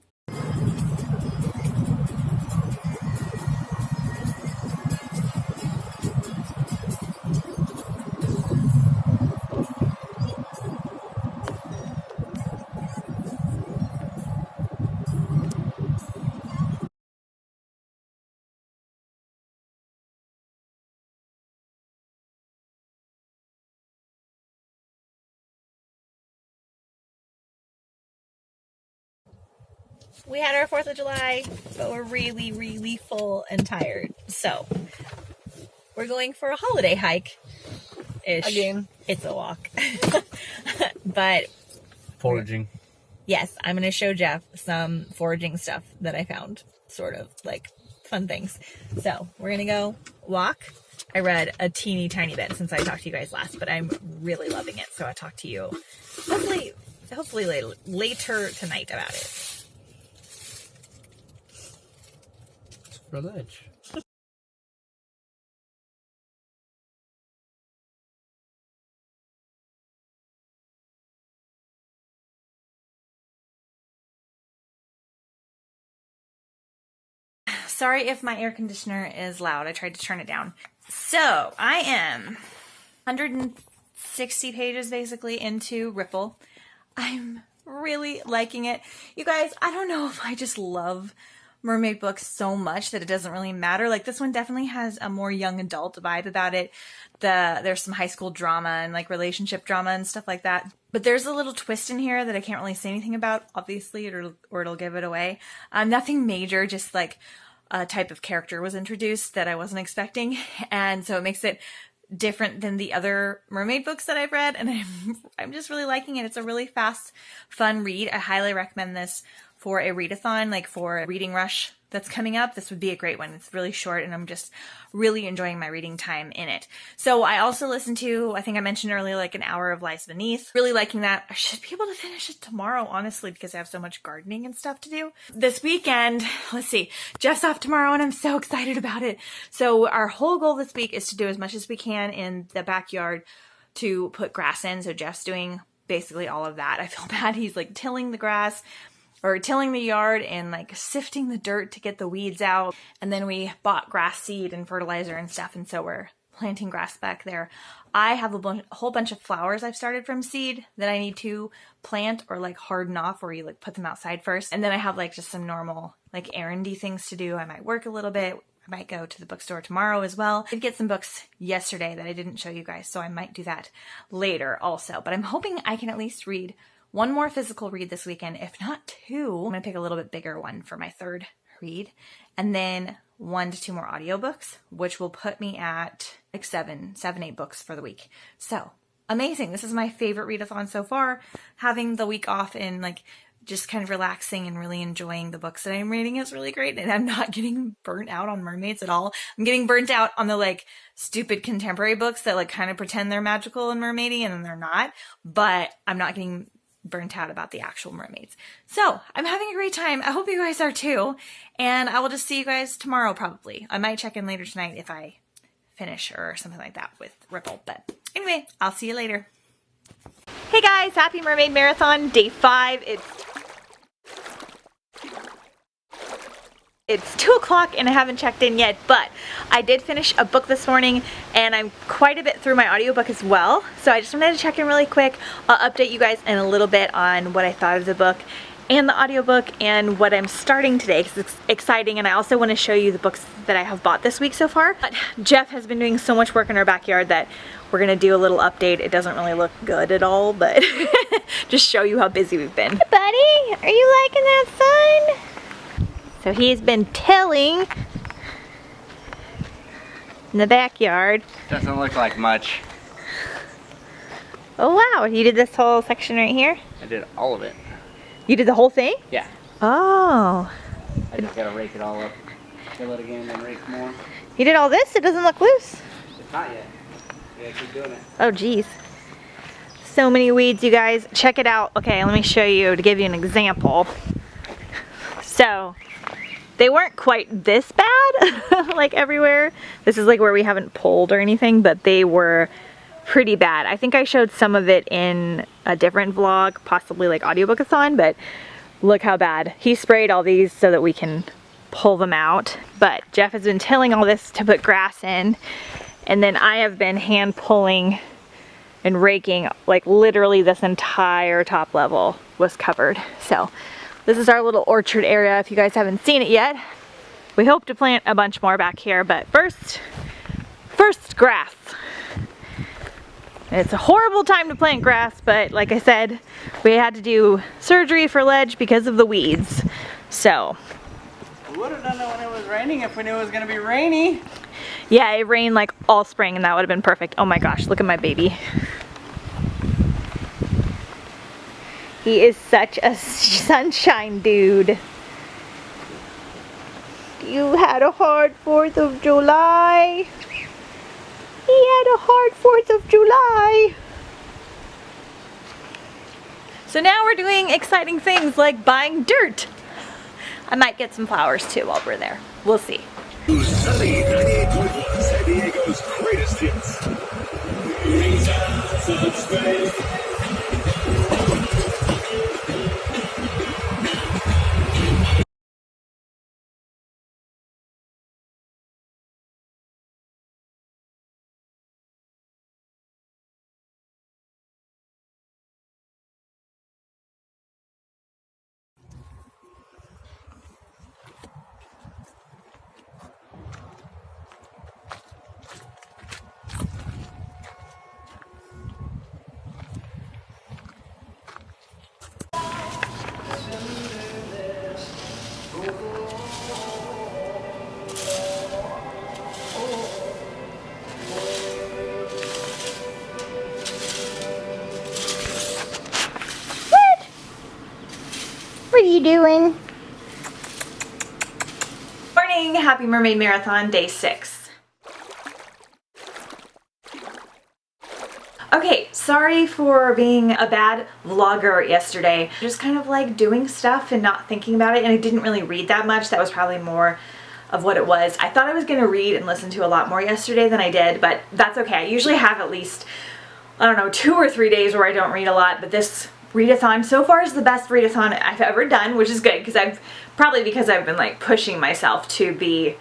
Speaker 1: We had our 4th of July, but we're really, really full and tired. So we're going for a holiday hike-ish.
Speaker 4: Again.
Speaker 1: It's a walk. But
Speaker 2: Foraging.
Speaker 1: yes, I'm going to show Jeff some foraging stuff that I found, sort of like fun things. So we're going to go walk. I read a teeny tiny bit since I talked to you guys last, but I'm really loving it. So I'll talk to you hopefully later tonight about it.
Speaker 4: for lunch.
Speaker 1: Sorry if my air conditioner is loud. I tried to turn it down. So I am 160 pages basically into Ripple. I'm really liking it. You guys, I don't know if I just love mermaid books so much that it doesn't really matter. Like this one definitely has a more young adult vibe about it. There's some high school drama and like relationship drama and stuff like that. But there's a little twist in here that I can't really say anything about, obviously, or it'll give it away. Nothing major, just like a type of character was introduced that I wasn't expecting. And so it makes it different than the other mermaid books that I've read. And I'm just really liking it. It's a really fast, fun read. I highly recommend this for a readathon, like for a reading rush that's coming up. This would be a great one. It's really short and I'm just really enjoying my reading time in it. So I also listened to, I think I mentioned earlier, like an hour of Lies Beneath. Really liking that. I should be able to finish it tomorrow, honestly, because I have so much gardening and stuff to do. This weekend, let's see, Jeff's off tomorrow and I'm so excited about it. So our whole goal this week is to do as much as we can in the backyard to put grass in. So Jeff's doing basically all of that. I feel bad. He's like tilling the grass, or tilling the yard and like sifting the dirt to get the weeds out. And then we bought grass seed and fertilizer and stuff. And so we're planting grass back there. I have a whole bunch of flowers I've started from seed that I need to plant or like harden off, where you like put them outside first. And then I have like just some normal like errandy things to do. I might work a little bit. I might go to the bookstore tomorrow as well. I did get some books yesterday that I didn't show you guys, so I might do that later also. But I'm hoping I can at least read one more physical read this weekend, if not two. I'm going to pick a little bit bigger one for my third read. And then 1 to 2 more audiobooks, which will put me at like 8 books for the week. So amazing. This is my favorite readathon so far. Having the week off and like just kind of relaxing and really enjoying the books that I'm reading is really great. And I'm not getting burnt out on mermaids at all. I'm getting burnt out on the like stupid contemporary books that like kind of pretend they're magical and mermaidy and then they're not. But I'm not getting burnt out about the actual mermaids. So I'm having a great time. I hope you guys are too. And I will just see you guys tomorrow probably. I might check in later tonight if I finish or something like that with Ripple. But anyway, I'll see you later. Hey guys, happy Mermaid Marathon, day 5. It's 2 o'clock and I haven't checked in yet, but I did finish a book this morning and I'm quite a bit through my audiobook as well. So I just wanted to check in really quick. I'll update you guys in a little bit on what I thought of the book and the audiobook and what I'm starting today because it's exciting, and I also want to show you the books that I have bought this week so far. But Jeff has been doing so much work in our backyard that we're going to do a little update. It doesn't really look good at all, but just show you how busy we've been. Hey buddy, are you liking that sun? So he's been tilling in the backyard.
Speaker 6: Doesn't look like much.
Speaker 1: Oh wow, you did this whole section right here?
Speaker 6: I did all of it.
Speaker 1: You did the whole thing?
Speaker 6: Yeah.
Speaker 1: Oh.
Speaker 6: I just gotta rake it all up. Fill it again and rake more.
Speaker 1: You did all this? It doesn't look loose.
Speaker 6: It's not yet. Yeah, keep doing it.
Speaker 1: Oh geez. So many weeds, you guys. Check it out. Okay, let me show you to give you an example. So, they weren't quite this bad, like everywhere. This is like where we haven't pulled or anything, but they were pretty bad. I think I showed some of it in a different vlog, possibly like audiobook-a-thon, but look how bad. He sprayed all these so that we can pull them out. But Jeff has been tilling all this to put grass in, and then I have been hand pulling and raking, like literally this entire top level was covered. So this is our little orchard area if you guys haven't seen it yet. We hope to plant a bunch more back here, but first grass. It's a horrible time to plant grass, but like I said, we had to do surgery for Ledge because of the weeds. So.
Speaker 6: We would have done it when it was raining if we knew it was gonna be rainy.
Speaker 1: Yeah, it rained like all spring and that would have been perfect. Oh my gosh, look at my baby. He is such a sunshine dude. You had a hard 4th of July. He had a hard 4th of July. So now we're doing exciting things like buying dirt. I might get some flowers too while we're there. We'll see.
Speaker 7: Sunny 98.1, San Diego's greatest hits.
Speaker 3: What are you doing?
Speaker 1: Morning, happy Mermaid Marathon, day 6. Okay, sorry for being a bad vlogger yesterday. Just kind of like doing stuff and not thinking about it, and I didn't really read that much. That was probably more of what it was. I thought I was going to read and listen to a lot more yesterday than I did, but that's okay. I usually have at least, I don't know, 2 or 3 days where I don't read a lot, but this readathon so far is the best readathon I've ever done, which is good because I've been like pushing myself to be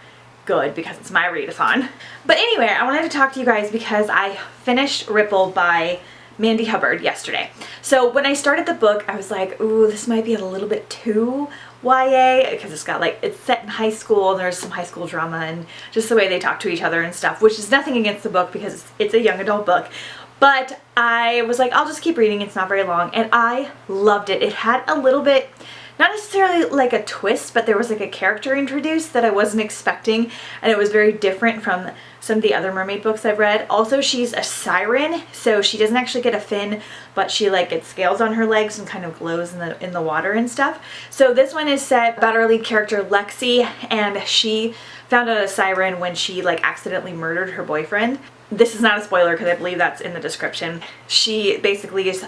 Speaker 1: good because it's my readathon. But anyway, I wanted to talk to you guys because I finished Ripple by Mandy Hubbard yesterday. So when I started the book, I was like, ooh, this might be a little bit too YA because it's set in high school and there's some high school drama and just the way they talk to each other and stuff, which is nothing against the book because it's a young adult book. But I was like, I'll just keep reading, it's not very long, and I loved it. It had a little bit, not necessarily like a twist, but there was like a character introduced that I wasn't expecting, and it was very different from some of the other mermaid books I've read. Also, she's a siren, so she doesn't actually get a fin, but she like gets scales on her legs and kind of glows in the water and stuff. So this one is set about our lead character Lexi, and she found out a siren when she like accidentally murdered her boyfriend. This is not a spoiler because I believe that's in the description. She basically just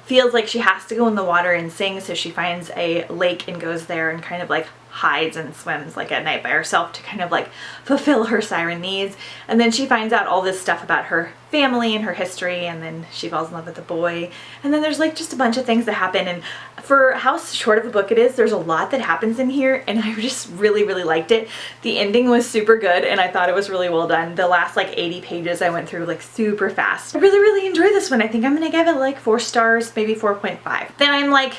Speaker 1: feels like she has to go in the water and sing, so she finds a lake and goes there and kind of like hides and swims like at night by herself to kind of like fulfill her siren needs. And then she finds out all this stuff about her family and her history, and then she falls in love with the boy. And then there's like just a bunch of things that happen, and for how short of a book it is, there's a lot that happens in here, and I just really liked it. The ending was super good and I thought it was really well done. The last like 80 pages I went through like super fast. I really enjoyed this one. I think I'm gonna give it like 4 stars, maybe 4.5. Then I'm like,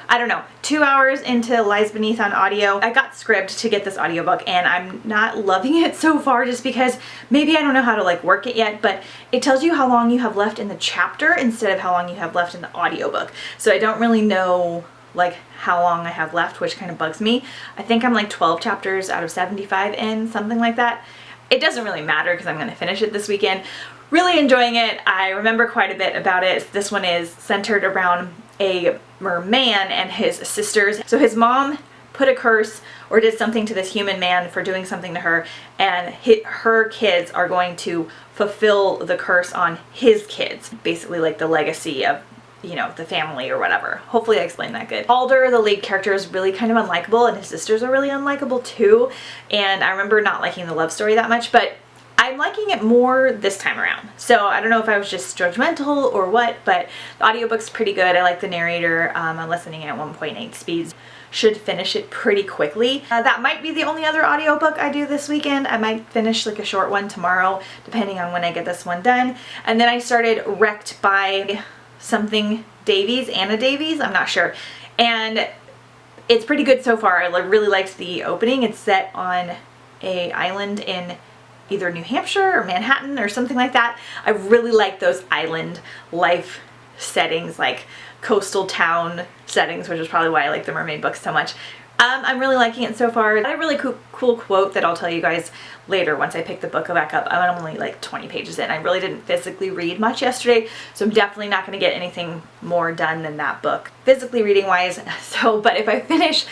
Speaker 1: I don't know, 2 hours into Lies Beneath on audio. I got Scribd to get this audiobook and I'm not loving it so far just because maybe I don't know how to like work it yet, but it tells you how long you have left in the chapter instead of how long you have left in the audiobook. So I don't really know like how long I have left, which kind of bugs me. I think I'm like 12 chapters out of 75 in, something like that. It doesn't really matter because I'm going to finish it this weekend. Really enjoying it. I remember quite a bit about it. This one is centered around a merman and his sisters. So his mom put a curse or did something to this human man for doing something to her, and her kids are going to fulfill the curse on his kids. Basically like the legacy of, you know, the family or whatever. Hopefully I explained that good. Alder, the lead character, is really kind of unlikable, and his sisters are really unlikable too. And I remember not liking the love story that much, but I'm liking it more this time around. So I don't know if I was just judgmental or what, but the audiobook's pretty good. I like the narrator. I'm listening at 1.8 speeds. Should finish it pretty quickly. That might be the only other audiobook I do this weekend. I might finish like a short one tomorrow, depending on when I get this one done. And then I started Wrecked by something Davies, Anna Davies, I'm not sure. And it's pretty good so far. I really liked the opening. It's set on an island in either New Hampshire or Manhattan or something like that. I really like those island life settings, like coastal town settings, which is probably why I like the mermaid books so much. I'm really liking it so far. I had a really cool quote that I'll tell you guys later once I pick the book back up. I'm only like 20 pages in. I really didn't physically read much yesterday, so I'm definitely not going to get anything more done than that book physically reading wise. So, but if I finish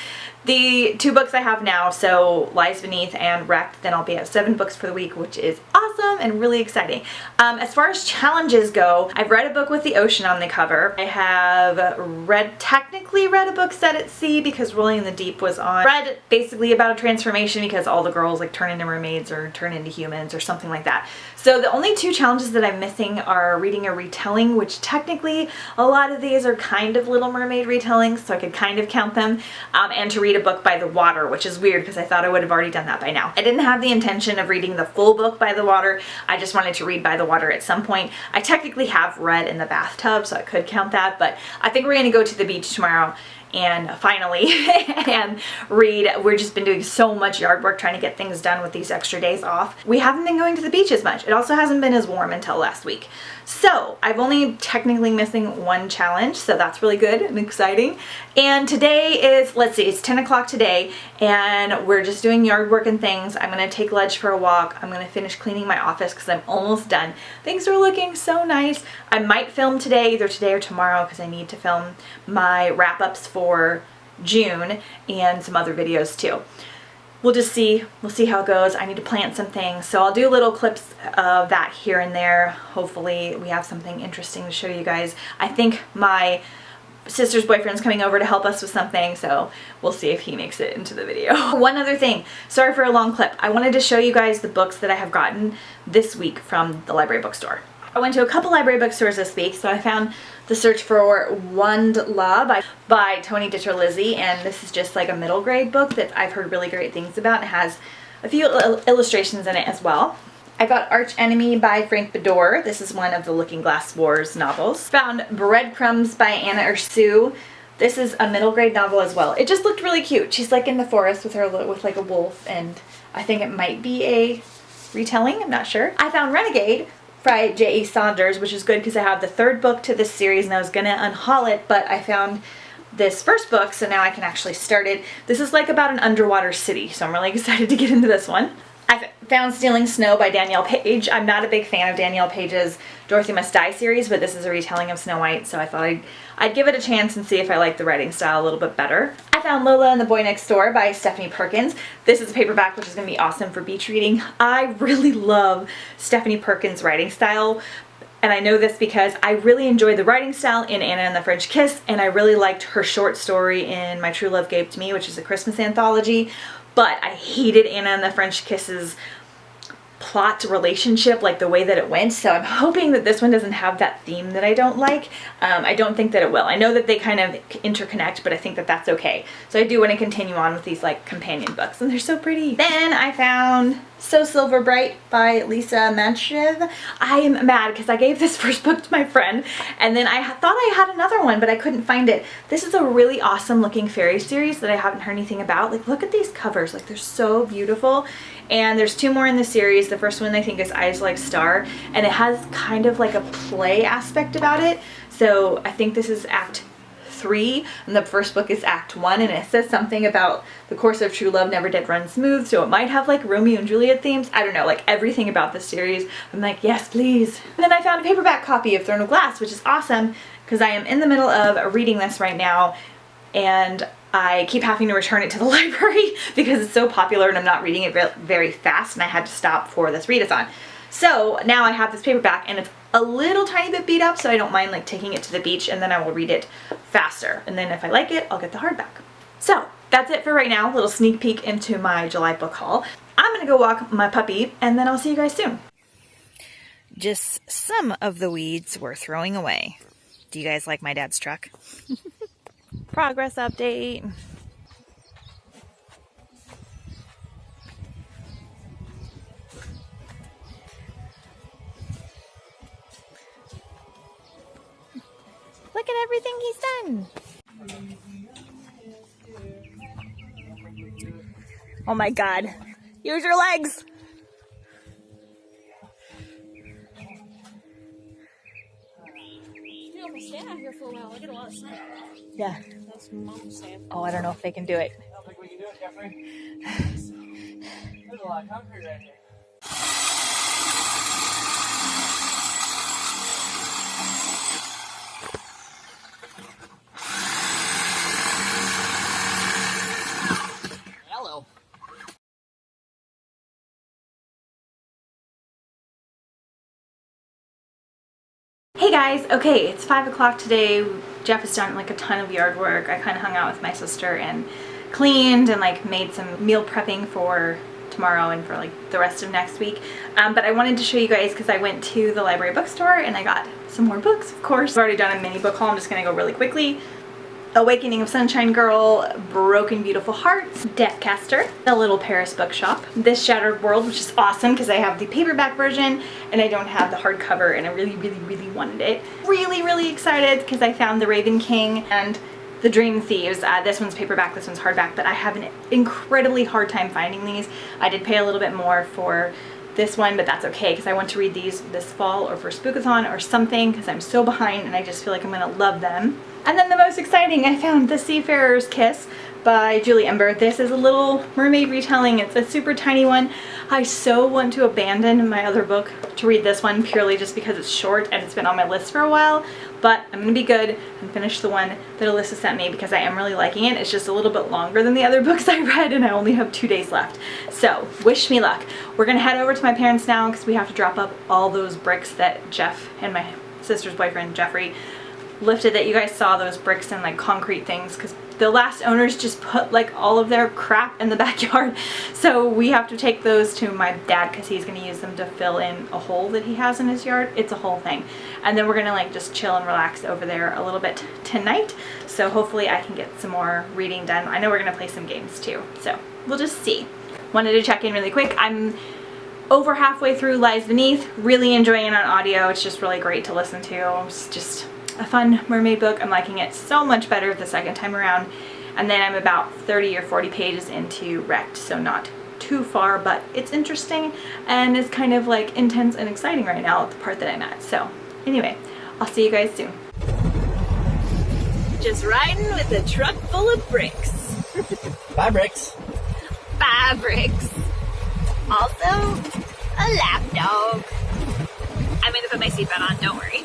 Speaker 1: the 2 books I have now, so Lies Beneath and Wrecked, then I'll be at 7 books for the week, which is awesome and really exciting. As far as challenges go, I've read a book with the ocean on the cover. I have technically read a book set at sea because Rolling in the Deep was on. Read basically about a transformation because all the girls like turn into mermaids or turn into humans or something like that. So the only 2 challenges that I'm missing are reading a retelling, which technically a lot of these are kind of Little Mermaid retellings, so I could kind of count them, and to read a book by the water, which is weird because I thought I would have already done that by now. I didn't have the intention of reading the full book by the water. I just wanted to read by the water at some point. I technically have read in the bathtub, so I could count that, but I think we're going to go to the beach tomorrow and finally and read. We've just been doing so much yard work trying to get things done with these extra days off. We haven't been going to the beach as much. It also hasn't been as warm until last week. So I've only technically missing 1 challenge, so that's really good and exciting. And today is, let's see, it's 10 o'clock today and we're just doing yard work and things. I'm gonna take Ledge for a walk. I'm gonna finish cleaning my office because I'm almost done. Things are looking so nice. I might film today, either today or tomorrow, because I need to film my wrap-ups for June and some other videos too. We'll just see. We'll see how it goes. I need to plant some things, so I'll do little clips of that here and there. Hopefully we have something interesting to show you guys. I think my sister's boyfriend's coming over to help us with something, so we'll see if he makes it into the video. One other thing, sorry for a long clip. I wanted to show you guys the books that I have gotten this week from the library bookstore. I went to a couple library bookstores this week, so I found The Search for Wand La by Toni Ditcher-Lizzie, and this is just like a middle grade book that I've heard really great things about. It has a few illustrations in it as well. I got Arch Enemy by Frank Bador. This is one of the Looking Glass Wars novels. Found Breadcrumbs by Anna Ursu. This is a middle grade novel as well. It just looked really cute. She's like in the forest with like a wolf, and I think it might be a retelling, I'm not sure. I found Renegade by J.E. Saunders, which is good because I have the 3rd book to this series and I was gonna unhaul it, but I found this first book, so now I can actually start it. This is like about an underwater city, so I'm really excited to get into this one. I found Stealing Snow by Danielle Page. I'm not a big fan of Danielle Page's Dorothy Must Die series, but this is a retelling of Snow White, so I thought I'd give it a chance and see if I like the writing style a little bit better. I found Lola and the Boy Next Door by Stephanie Perkins. This is a paperback, which is going to be awesome for beach reading. I really love Stephanie Perkins' writing style, and I know this because I really enjoyed the writing style in Anna and the French Kiss, and I really liked her short story in My True Love Gave to Me, which is a Christmas anthology. But I hated Anna and the French Kiss's plot to relationship, like the way that it went, so I'm hoping that this one doesn't have that theme that I don't like. I don't think that it will. I know that they kind of interconnect, but I think that that's okay. So I do want to continue on with these like companion books, and they're so pretty. Then I found So Silver Bright by Lisa Manchev. I am mad because I gave this first book to my friend, and then I thought I had another one, but I couldn't find it. This is a really awesome looking fairy series that I haven't heard anything about. Like, look at these covers. Like, they're so beautiful. And there's 2 more in the series. The first one I think is Eyes Like Star, and it has kind of like a play aspect about it. So I think this is Act 3 and the first book is Act 1, and it says something about the course of true love never did run smooth, so it might have like Romeo and Juliet themes. I don't know, like everything about this series. I'm like, yes, please. And then I found a paperback copy of Throne of Glass, which is awesome because I am in the middle of reading this right now, and I keep having to return it to the library because it's so popular and I'm not reading it very fast, and I had to stop for this readathon. So now I have this paperback and it's a little tiny bit beat up, so I don't mind like taking it to the beach, and then I will read it faster. And then if I like it, I'll get the hardback. So that's it for right now. A little sneak peek into my July book haul. I'm gonna go walk my puppy and then I'll see you guys soon. Just some of the weeds we're throwing away. Do you guys like my dad's truck? Progress update. Look at everything he's done. Oh my God. Use your legs.
Speaker 5: You know, if I stand out here for a while, I get a lot of sun.
Speaker 1: Yeah.
Speaker 5: That's mom's saying.
Speaker 1: Oh, I don't know if they can do it.
Speaker 6: I don't think we can do it, Jeffrey. There's a lot of concrete right here.
Speaker 1: Hey guys, okay, it's 5 o'clock today. Jeff has done like a ton of yard work. I kind of hung out with my sister and cleaned and like made some meal prepping for tomorrow and for like the rest of next week. But I wanted to show you guys because I went to the library bookstore and I got some more books, of course. I've already done a mini book haul. I'm just gonna go really quickly. Awakening of Sunshine Girl, Broken Beautiful Hearts, Deathcaster, The Little Paris Bookshop, This Shattered World, which is awesome because I have the paperback version and I don't have the hardcover, and I really wanted it. Really excited because I found The Raven King and The Dream Thieves. This one's paperback, this one's hardback, but I have an incredibly hard time finding these. I did pay a little bit more for this one, but that's okay because I want to read these this fall or for Spookathon or something because I'm so behind and I just feel like I'm gonna love them. And then the most exciting, I found The Seafarer's Kiss by Julie Ember. This is a little mermaid retelling. It's a super tiny one. I so want to abandon my other book to read this one purely just because it's short and it's been on my list for a while, but I'm gonna be good and finish the one that Alyssa sent me because I am really liking it. It's just a little bit longer than the other books I read and I only have 2 days left. So wish me luck. We're gonna head over to my parents now because we have to drop up all those bricks that Jeff and my sister's boyfriend Jeffrey lifted, that you guys saw, those bricks and like concrete things, because the last owners just put like all of their crap in the backyard. So we have to take those to my dad because he's going to use them to fill in a hole that he has in his yard. It's a whole thing. And then we're going to like just chill and relax over there a little bit tonight. So hopefully I can get some more reading done. I know we're going to play some games too. So we'll just see. Wanted to check in really quick. I'm over halfway through Lies Beneath. Really enjoying it on audio. It's just really great to listen to. It's just a fun mermaid book. I'm liking it so much better the second time around. And then I'm about 30 or 40 pages into Wrecked, so not too far, but it's interesting and it's kind of like intense and exciting right now at the part that I'm at. So anyway, I'll see you guys soon. Just riding with a truck full of bricks.
Speaker 4: Bye, Bricks.
Speaker 1: Bye, bricks. Also, a lap dog. I'm gonna put my seatbelt on, don't worry.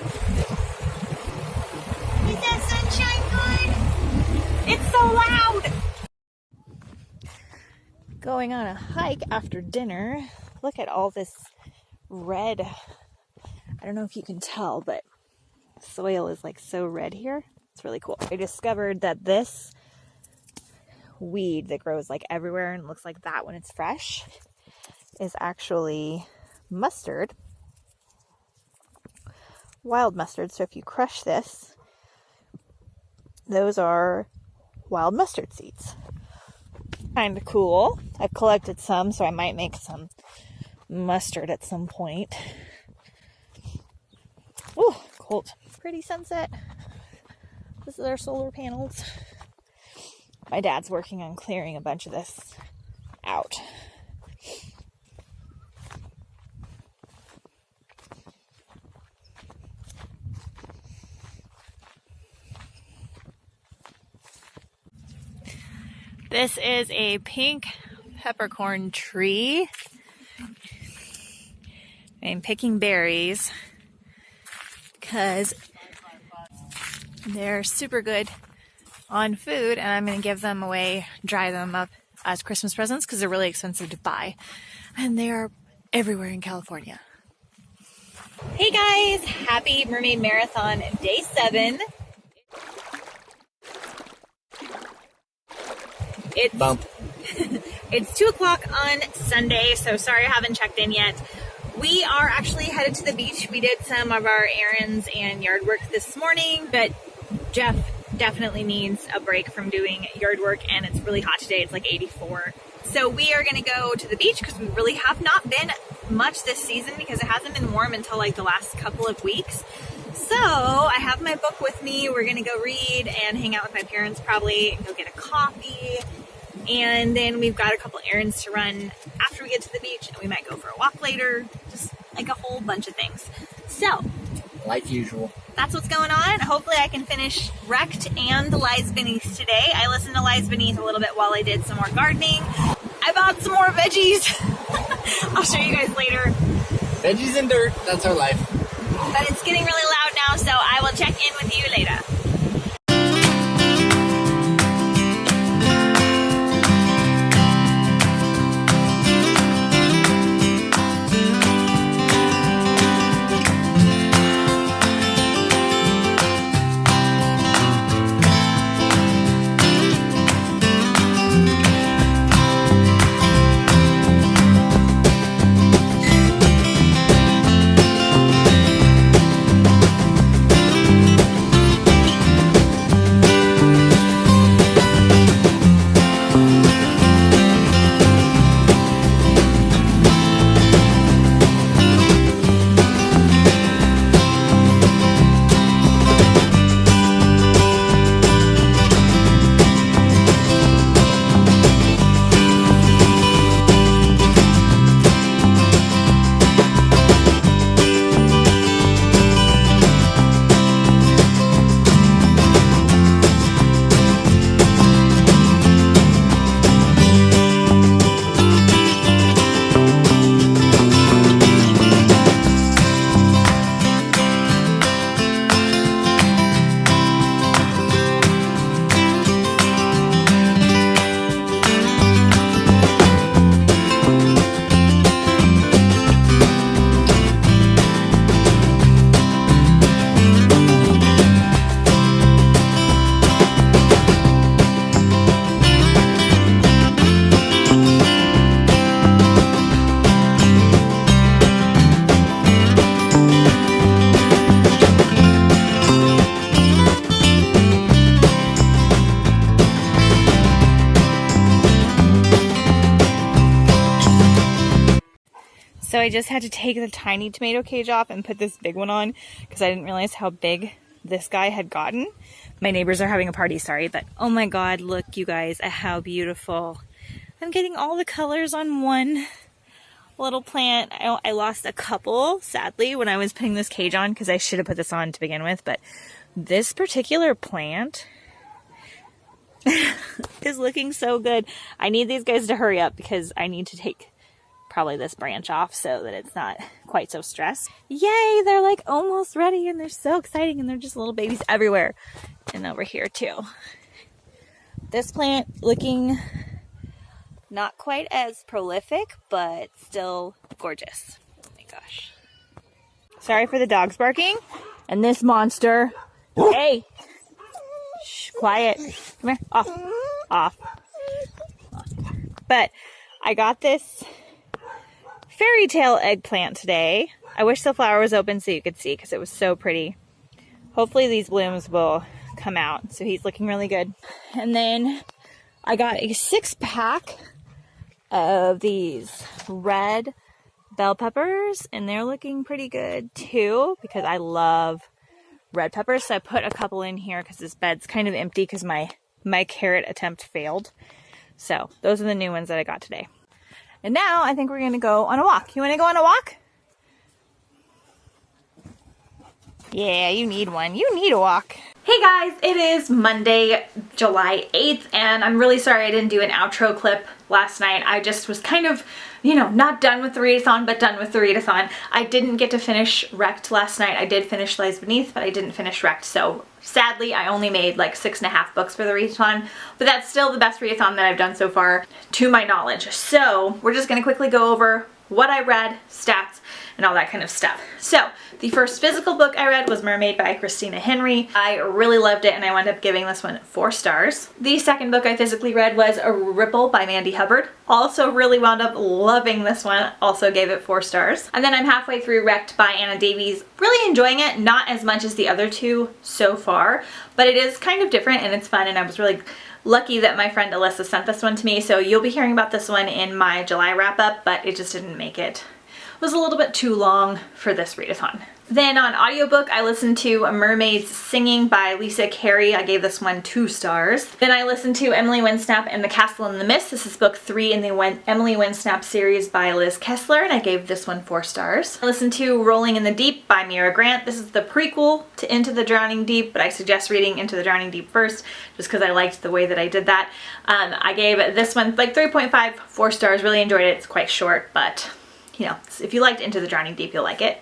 Speaker 3: Is that sunshine good?
Speaker 1: It's so loud! Going on a hike after dinner. Look at all this red. I don't know if you can tell, but soil is like so red here. It's really cool. I discovered that this weed that grows like everywhere and looks like that when it's fresh is actually mustard. Wild mustard. So if you crush this, those are wild mustard seeds. Kind of cool. I've collected some, so I might make some mustard at some point. Ooh, cold. Pretty sunset. This is our solar panels. My dad's working on clearing a bunch of this out. This is a pink peppercorn tree. I'm picking berries because they're super good on food, and I'm going to give them away, dry them up as Christmas presents because they're really expensive to buy. And they are everywhere in California. Hey guys, happy Mermaid Marathon Day 7. It's 2 o'clock on Sunday, so sorry I haven't checked in yet. We are actually headed to the beach. We did some of our errands and yard work this morning, but Jeff definitely needs a break from doing yard work, and it's really hot today. It's like 84. So we are going to go to the beach because we really have not been much this season because it hasn't been warm until like the last couple of weeks. So I have my book with me. We're going to go read and hang out with my parents probably and go get a coffee. And then we've got a couple errands to run after we get to the beach, and we might go for a walk later. Just like a whole bunch of things. So,
Speaker 4: Like usual.
Speaker 1: that's what's going on. Hopefully I can finish Wrecked and Lies Beneath today. I listened to Lies Beneath a little bit while I did some more gardening. I bought some more veggies. I'll show you guys later.
Speaker 4: Veggies and dirt, that's our life.
Speaker 1: But it's getting really loud now, so I will check in with you later. So I just had to take the tiny tomato cage off and put this big one on because I didn't realize how big this guy had gotten. My neighbors are having a party, sorry, but oh my god, look you guys at how beautiful. I'm getting all the colors on one little plant. I lost a couple, sadly, when I was putting this cage on because I should have put this on to begin with, but this particular plant is looking so good. I need these guys to hurry up because I need to take probably this branch off so that it's not quite so stressed. Yay, they're like almost ready and they're so exciting and they're just little babies everywhere. And over here too. This plant looking not quite as prolific, but still gorgeous. Oh my gosh. Sorry for the dogs barking. And this monster. Hey! Shh, quiet. Come here. Off. Off. But I got this fairy tale eggplant today. I wish the flower was open so you could see because it was so pretty. Hopefully these blooms will come out. So he's looking really good. And then I got a 6-pack of these red bell peppers and they're looking pretty good too because I love red peppers. So I put a couple in here because this bed's kind of empty because my carrot attempt failed. So those are the new ones that I got today. And now I think we're going to go on a walk. You want to go on a walk? Yeah, you need one. You need a walk. Hey guys, it is Monday, July 8th, and I'm really sorry I didn't do an outro clip last night. I just was kind of, you know, not done with the readathon, but done with the readathon. I didn't get to finish Wrecked last night. I did finish Lies Beneath, but I didn't finish Wrecked, so sadly I only made like 6.5 books for the readathon, but that's still the best readathon that I've done so far, to my knowledge. So we're just going to quickly go over what I read, stats, and all that kind of stuff. So the first physical book I read was Mermaid by Christina Henry. I really loved it and I wound up giving this one 4 stars. The second book I physically read was A Ripple by Mandy Hubbard. Also really wound up loving this one, also gave it 4 stars. And then I'm halfway through Wrecked by Anna Davies. Really enjoying it, not as much as the other two so far, but it is kind of different and it's fun, and I was really lucky that my friend Alyssa sent this one to me, so you'll be hearing about this one in my July wrap-up, but it just didn't make it. It was a little bit too long for this readathon. Then on audiobook, I listened to A Mermaid's Singing by Lisa Carey. I gave this one 2 stars. Then I listened to Emily Winsnap and the Castle in the Mist. This is book 3 in the Emily Winsnap series by Liz Kessler, and I gave this one 4 stars. I listened to Rolling in the Deep by Mira Grant. This is the prequel to Into the Drowning Deep, but I suggest reading Into the Drowning Deep first, just because I liked the way that I did that. I gave this one like 3.5, 4 stars. Really enjoyed it. It's quite short, but you know, if you liked Into the Drowning Deep, you'll like it.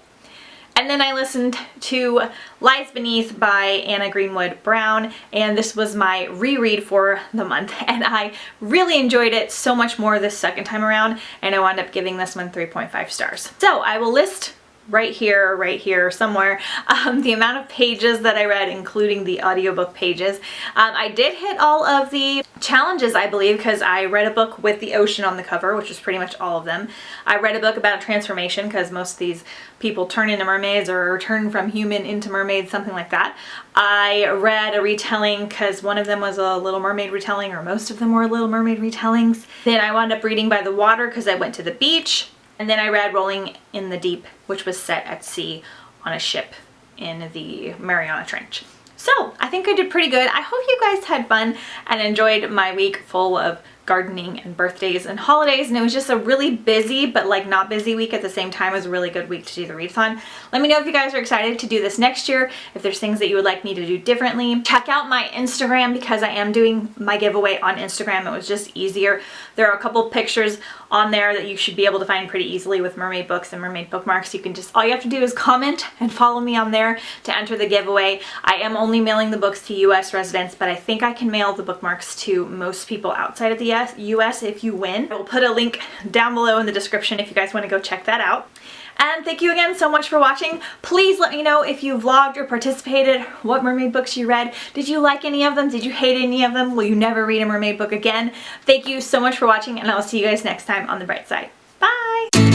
Speaker 1: And then I listened to Lies Beneath by Anna Greenwood Brown, and this was my reread for the month, and I really enjoyed it so much more this second time around, and I wound up giving this one 3.5 stars. So I will list right here somewhere the amount of pages that I read, including the audiobook pages. I did hit all of the challenges, I believe, because I read a book with the ocean on the cover, which was pretty much all of them. I read a book about a transformation because most of these people turn into mermaids or turn from human into mermaids, something like that. I read a retelling because one of them was a Little Mermaid retelling, or most of them were Little Mermaid retellings. Then I wound up reading By the Water because I went to the beach. And then I read Rolling in the Deep, which was set at sea on a ship in the Mariana Trench. So I think I did pretty good. I hope you guys had fun and enjoyed my week full of gardening and birthdays and holidays, and it was just a really busy but like not busy week at the same time. It was a really good week to do the readathon. Let me know if you guys are excited to do this next year, if there's things that you would like me to do differently. Check out my Instagram because I am doing my giveaway on Instagram. It was just easier. There are a couple pictures on there that you should be able to find pretty easily with mermaid books and mermaid bookmarks. You can just, all you have to do is comment and follow me on there to enter the giveaway. I am only mailing the books to US residents, but I think I can mail the bookmarks to most people outside of the US if you win. I will put a link down below in the description if you guys want to go check that out. And thank you again so much for watching. Please let me know if you vlogged or participated, what mermaid books you read. Did you like any of them? Did you hate any of them? Will you never read a mermaid book again? Thank you so much for watching, and I'll see you guys next time on The Bright Side. Bye!